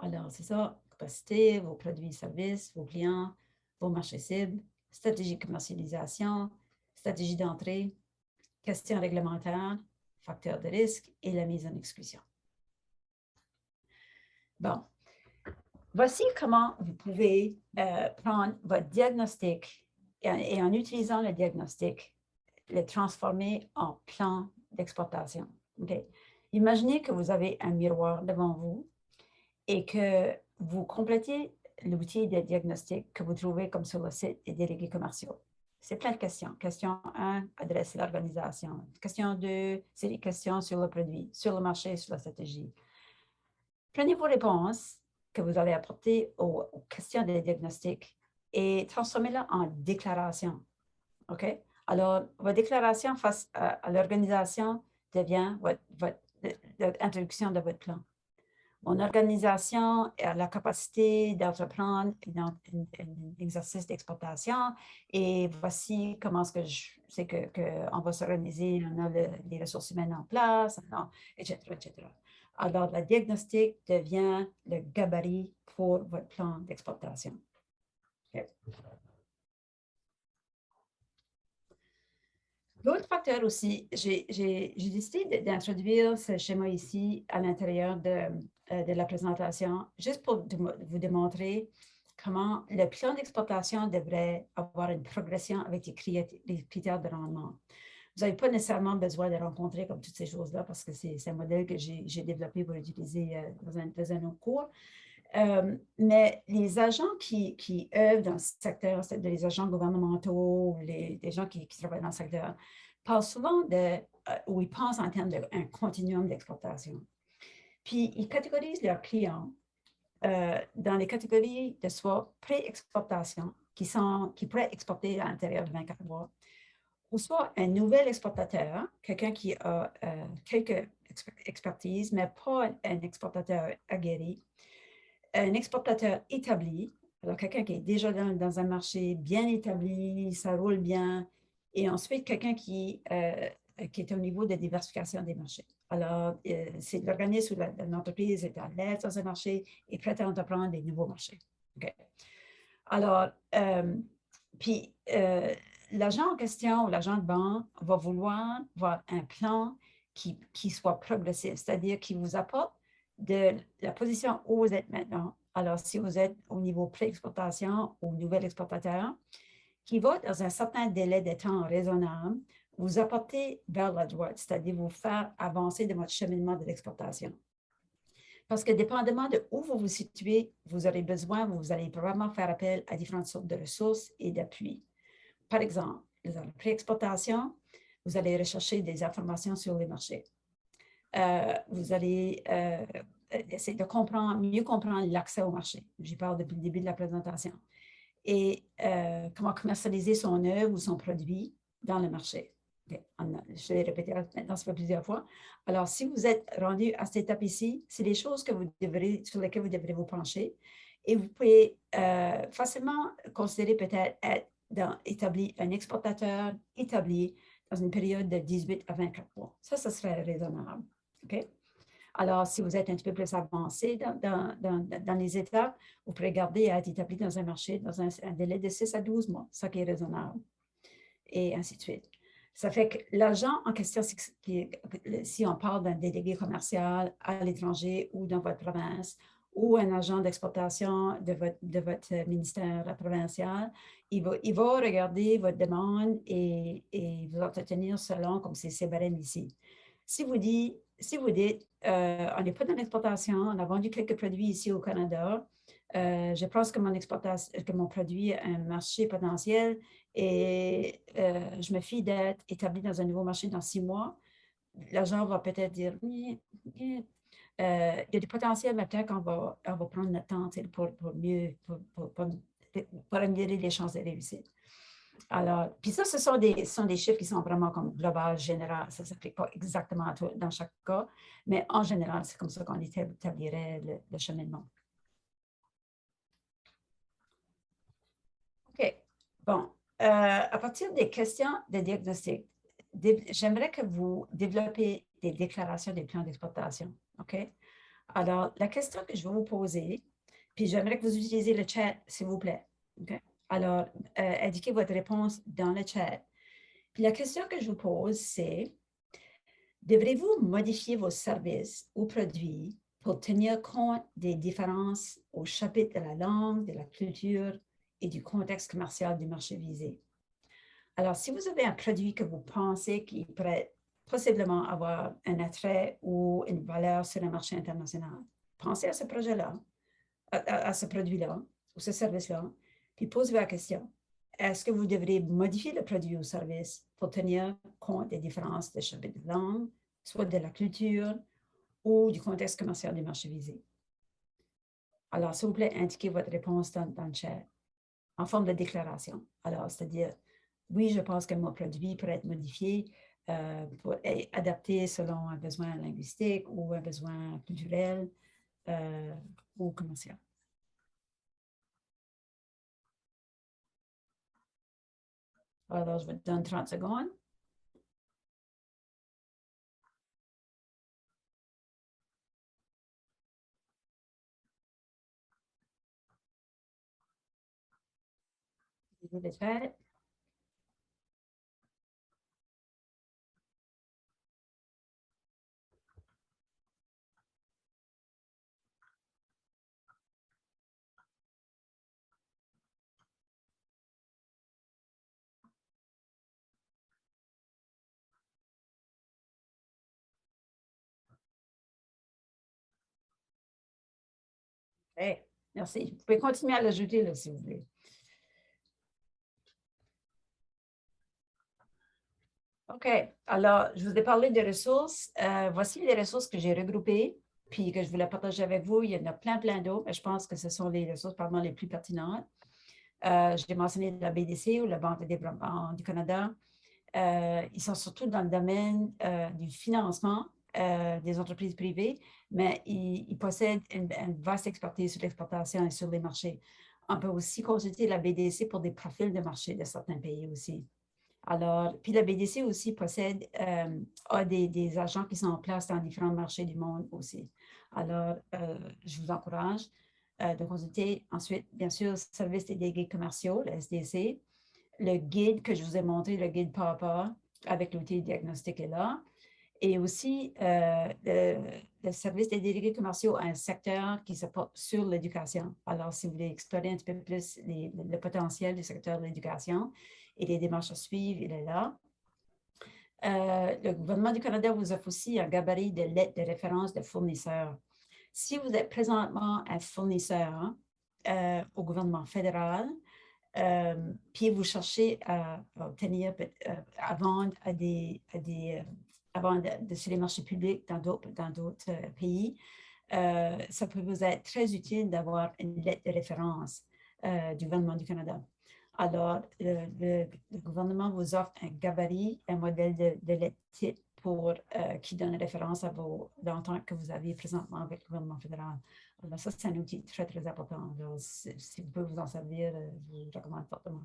Speaker 10: Alors, c'est ça, capacité, vos produits et services, vos clients, vos marchés cibles, stratégie de commercialisation, stratégie d'entrée, questions réglementaires, facteurs de risque et la mise en exécution. Bon, voici comment vous pouvez prendre votre diagnostic et en utilisant le diagnostic, le transformer en plan d'exportation. Okay? Imaginez que vous avez un miroir devant vous et que vous complétez l'outil de diagnostic que vous trouvez comme sur le site des délégués commerciaux. C'est plein de questions. Question 1, adresse l'organisation. Question 2, c'est les questions sur le produit, sur le marché, sur la stratégie. Prenez vos réponses que vous allez apporter aux questions de diagnostic et transformez-les en déclaration. OK? Alors, votre déclaration face à l'organisation devient l'introduction de votre plan. Mon organisation a la capacité d'entreprendre un exercice d'exportation et voici comment est-ce que je sais qu'on va s'organiser, on a les ressources humaines en place, etc., etc. Alors, le diagnostic devient le gabarit pour votre plan d'exportation. Okay. L'autre facteur aussi, j'ai décidé d'introduire ce schéma ici à l'intérieur de la présentation, juste pour vous démontrer comment le plan d'exportation devrait avoir une progression avec les critères de rendement. Vous n'avez pas nécessairement besoin de rencontrer comme toutes ces choses-là parce que c'est un modèle que j'ai développé pour utiliser dans un autre cours. Mais les agents qui œuvrent dans ce secteur, c'est-à-dire les agents gouvernementaux, les gens qui travaillent dans le secteur, parlent souvent ou ils pensent en termes d'un continuum d'exportation. Puis, ils catégorisent leurs clients dans les catégories de soit pré-exportation, qui pourraient exporter à l'intérieur de 24 mois, ou soit un nouvel exportateur, quelqu'un qui a quelques expertises, mais pas un exportateur aguerri, un exportateur établi, alors quelqu'un qui est déjà dans un marché bien établi, ça roule bien, et ensuite quelqu'un qui est au niveau de diversification des marchés. Alors, c'est l'organisme où l'entreprise est à l'aise dans un marché et prête à entreprendre des nouveaux marchés. Okay. Alors, puis l'agent en question ou l'agent de banque va vouloir voir un plan qui soit progressif, c'est-à-dire qui vous apporte de la position où vous êtes maintenant. Alors, si vous êtes au niveau pré-exportation ou nouvel exportateur, qui va, dans un certain délai de temps raisonnable, vous apporter vers la droite, c'est-à-dire vous faire avancer dans votre cheminement de l'exportation. Parce que dépendamment de où vous vous situez, vous allez probablement faire appel à différentes sortes de ressources et d'appuis. Par exemple, dans la pré-exportation, vous allez rechercher des informations sur les marchés. Vous allez essayer de mieux comprendre l'accès au marché. J'y parle depuis le début de la présentation. Et comment commercialiser son œuvre ou son produit dans le marché. Je l'ai répété maintenant, ça fait plusieurs fois. Alors, si vous êtes rendu à cette étape ici, c'est des choses sur lesquelles vous devrez vous pencher. Et vous pouvez facilement considérer peut-être être un exportateur établi dans une période de 18 à 24 mois. Ça serait raisonnable. Okay? Alors, si vous êtes un petit peu plus avancé dans les étapes, vous pourrez garder à être établi dans un marché dans un délai de 6 à 12 mois, ça qui est raisonnable, et ainsi de suite. Ça fait que l'agent en question, si on parle d'un délégué commercial à l'étranger ou dans votre province, ou un agent d'exportation de votre ministère provincial, il va regarder votre demande et vous entretenir selon comme c'est barème ici. Si vous dites, on n'est pas dans l'exportation, on a vendu quelques produits ici au Canada, je pense que mon produit a un marché potentiel et je me fie d'être établi dans un nouveau marché dans 6 mois, l'agent va peut-être dire, il y a du potentiel, mais peut-être qu'on va prendre notre temps pour améliorer les chances de réussir. Alors, puis ça, ce sont des chiffres qui sont vraiment comme global, général. Ça ne s'applique pas exactement à tout, dans chaque cas, mais en général, c'est comme ça qu'on établirait le cheminement. OK. Bon. À partir des questions de diagnostic, j'aimerais que vous développiez des déclarations des plans d'exploitation. OK? Alors, la question que je vais vous poser, puis j'aimerais que vous utilisiez le chat, s'il vous plaît. OK? Alors, indiquez votre réponse dans le chat. Puis la question que je vous pose, c'est, devrez-vous modifier vos services ou produits pour tenir compte des différences au chapitre de la langue, de la culture et du contexte commercial du marché visé? Alors, si vous avez un produit que vous pensez qui pourrait possiblement avoir un attrait ou une valeur sur le marché international, pensez à ce projet-là, à ce produit-là ou ce service-là, puis posez-vous la question, est-ce que vous devrez modifier le produit ou service pour tenir compte des différences de chapitre de langue, soit de la culture ou du contexte commercial du marché visé? Alors, s'il vous plaît, indiquez votre réponse dans le chat en forme de déclaration. Alors, c'est-à-dire, oui, je pense que mon produit pourrait être modifié pour être adapté selon un besoin linguistique ou un besoin culturel ou commercial. Alors, je vous donne 30 secondes. Vous êtes prêts? Okay. Merci. Vous pouvez continuer à l'ajouter là, si vous voulez. OK. Alors, je vous ai parlé des ressources. Voici les ressources que j'ai regroupées puis que je voulais partager avec vous. Il y en a plein d'autres, mais je pense que ce sont les ressources probablement les plus pertinentes. J'ai mentionné la BDC ou la Banque de développement du Canada. Ils sont surtout dans le domaine du financement des entreprises privées, mais ils possèdent une vaste expertise sur l'exportation et sur les marchés. On peut aussi consulter la BDC pour des profils de marché de certains pays aussi. Alors, puis la BDC aussi a des agents qui sont en place dans différents marchés du monde aussi. Alors, je vous encourage de consulter. Ensuite, bien sûr, le service des délégués commerciaux, le SDC, le guide que je vous ai montré, le guide PAPA avec l'outil diagnostic est là. Et aussi, le service des délégués commerciaux a un secteur qui se porte sur l'éducation. Alors, si vous voulez explorer un petit peu plus le potentiel du secteur de l'éducation et les démarches à suivre, il est là. Le gouvernement du Canada vous offre aussi un gabarit de lettres de référence de fournisseurs. Si vous êtes présentement un fournisseur au gouvernement fédéral, puis vous cherchez à obtenir, à vendre sur les marchés publics dans d'autres pays, ça peut vous être très utile d'avoir une lettre de référence du gouvernement du Canada. Alors, le gouvernement vous offre un gabarit, un modèle de lettre type qui donne référence à l'entente que vous avez présentement avec le gouvernement fédéral. Alors, ça, c'est un outil très, très important. Alors, si vous pouvez vous en servir, je vous recommande fortement.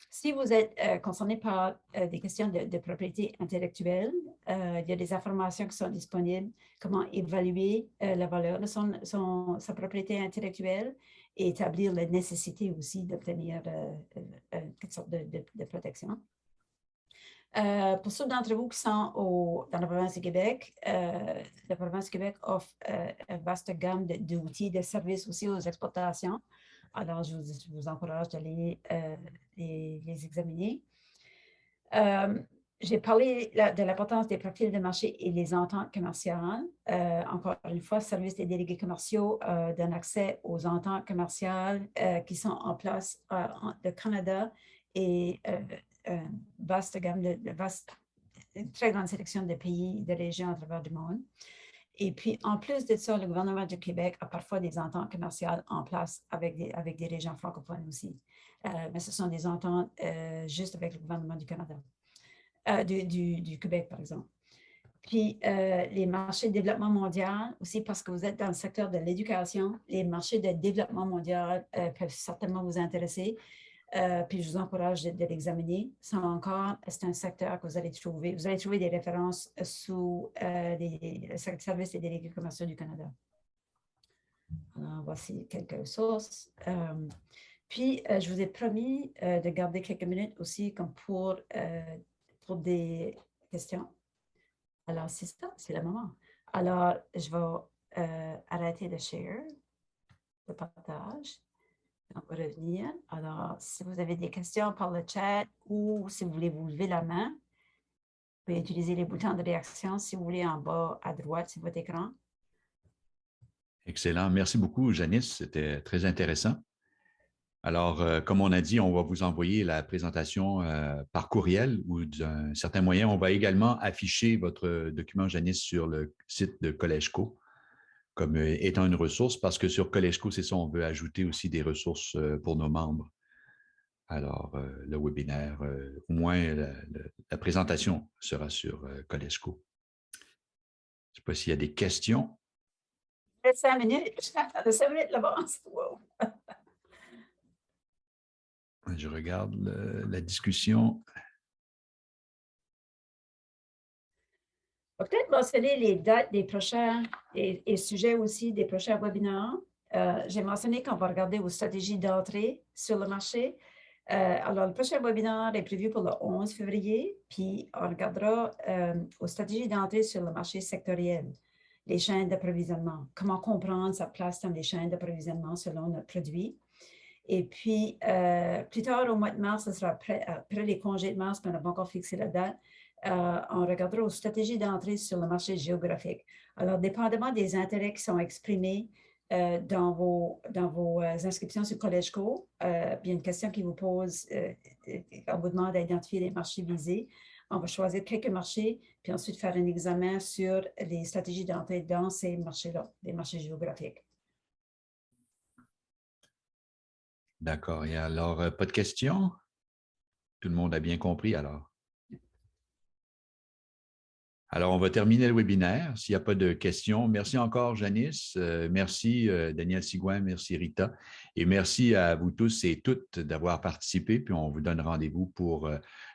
Speaker 10: Si vous êtes concerné par des questions de propriété intellectuelle, il y a des informations qui sont disponibles, comment évaluer la valeur de sa propriété intellectuelle et établir la nécessité aussi d'obtenir quelque sorte de protection. Pour ceux d'entre vous qui sont dans la province du Québec, la province du Québec offre une vaste gamme d'outils, de services aussi aux exportations. Alors, je vous encourage d'aller les examiner. J'ai parlé de l'importance des profils de marché et les ententes commerciales. Encore une fois, Service des délégués commerciaux donne accès aux ententes commerciales qui sont en place de Canada et une vaste gamme, une très grande sélection de pays, de régions à travers le monde. Et puis, en plus de ça, le gouvernement du Québec a parfois des ententes commerciales en place avec des régions francophones aussi. Mais ce sont des ententes juste avec le gouvernement du Canada. Du Québec, par exemple. Puis, les marchés de développement mondial, aussi parce que vous êtes dans le secteur de l'éducation, les marchés de développement mondial peuvent certainement vous intéresser. Puis, je vous encourage de l'examiner. C'est un secteur que vous allez trouver. Vous allez trouver des références sous le service des délégués commerciaux du Canada. Alors, voici quelques sources. Puis, je vous ai promis de garder quelques minutes aussi comme pour des questions. Alors, c'est ça, c'est le moment. Alors, je vais arrêter de share, le partage. On va revenir. Alors, si vous avez des questions par le chat ou si vous voulez vous lever la main, vous pouvez utiliser les boutons de réaction si vous voulez en bas à droite sur votre écran.
Speaker 1: Excellent. Merci beaucoup, Janice. C'était très intéressant. Alors, comme on a dit, on va vous envoyer la présentation par courriel ou d'un certain moyen. On va également afficher votre document, Janice, sur le site de CollegeCo comme étant une ressource parce que sur CollegeCo, c'est ça, on veut ajouter aussi des ressources pour nos membres. Alors, le webinaire, au moins la présentation sera sur CollegeCo. Je ne sais pas s'il y a des questions.
Speaker 10: 5 minutes. 5 minutes l'avance. Wow.
Speaker 1: Je regarde la discussion.
Speaker 10: On va peut-être mentionner les dates des prochains et sujets aussi des prochains webinaires. J'ai mentionné qu'on va regarder aux stratégies d'entrée sur le marché. Alors, le prochain webinaire est prévu pour le 11 février, puis on regardera aux stratégies d'entrée sur le marché sectoriel, les chaînes d'approvisionnement, comment comprendre sa place dans les chaînes d'approvisionnement selon notre produit. Et puis, plus tard, au mois de mars, ce sera après les congés de mars, mais on n'a pas encore fixé la date, on regardera aux stratégies d'entrée sur le marché géographique. Alors, dépendamment des intérêts qui sont exprimés dans vos inscriptions sur CollegeCo, il y a une question qui vous pose, on vous demande d'identifier les marchés visés. On va choisir quelques marchés, puis ensuite faire un examen sur les stratégies d'entrée dans ces marchés-là, les marchés géographiques.
Speaker 1: D'accord. Et alors, pas de questions? Tout le monde a bien compris alors? Alors, on va terminer le webinaire. S'il n'y a pas de questions, merci encore, Janice. Merci, Daniel Sigouin. Merci, Rita. Et merci à vous tous et toutes d'avoir participé. Puis, on vous donne rendez-vous pour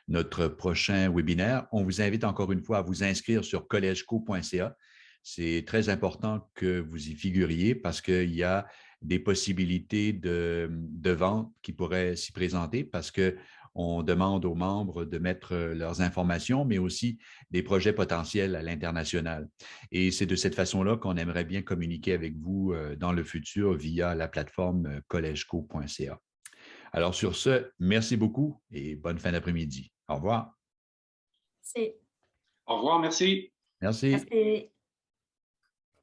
Speaker 1: notre prochain webinaire. On vous invite encore une fois à vous inscrire sur collegeco.ca. C'est très important que vous y figuriez parce qu'il y a des possibilités de vente qui pourraient s'y présenter parce qu'on demande aux membres de mettre leurs informations, mais aussi des projets potentiels à l'international. Et c'est de cette façon-là qu'on aimerait bien communiquer avec vous dans le futur via la plateforme collegeco.ca. Alors sur ce, merci beaucoup et bonne fin d'après-midi. Au revoir.
Speaker 10: Merci.
Speaker 2: Au revoir, merci.
Speaker 1: Merci.
Speaker 10: Merci.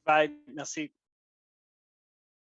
Speaker 9: Bye, merci.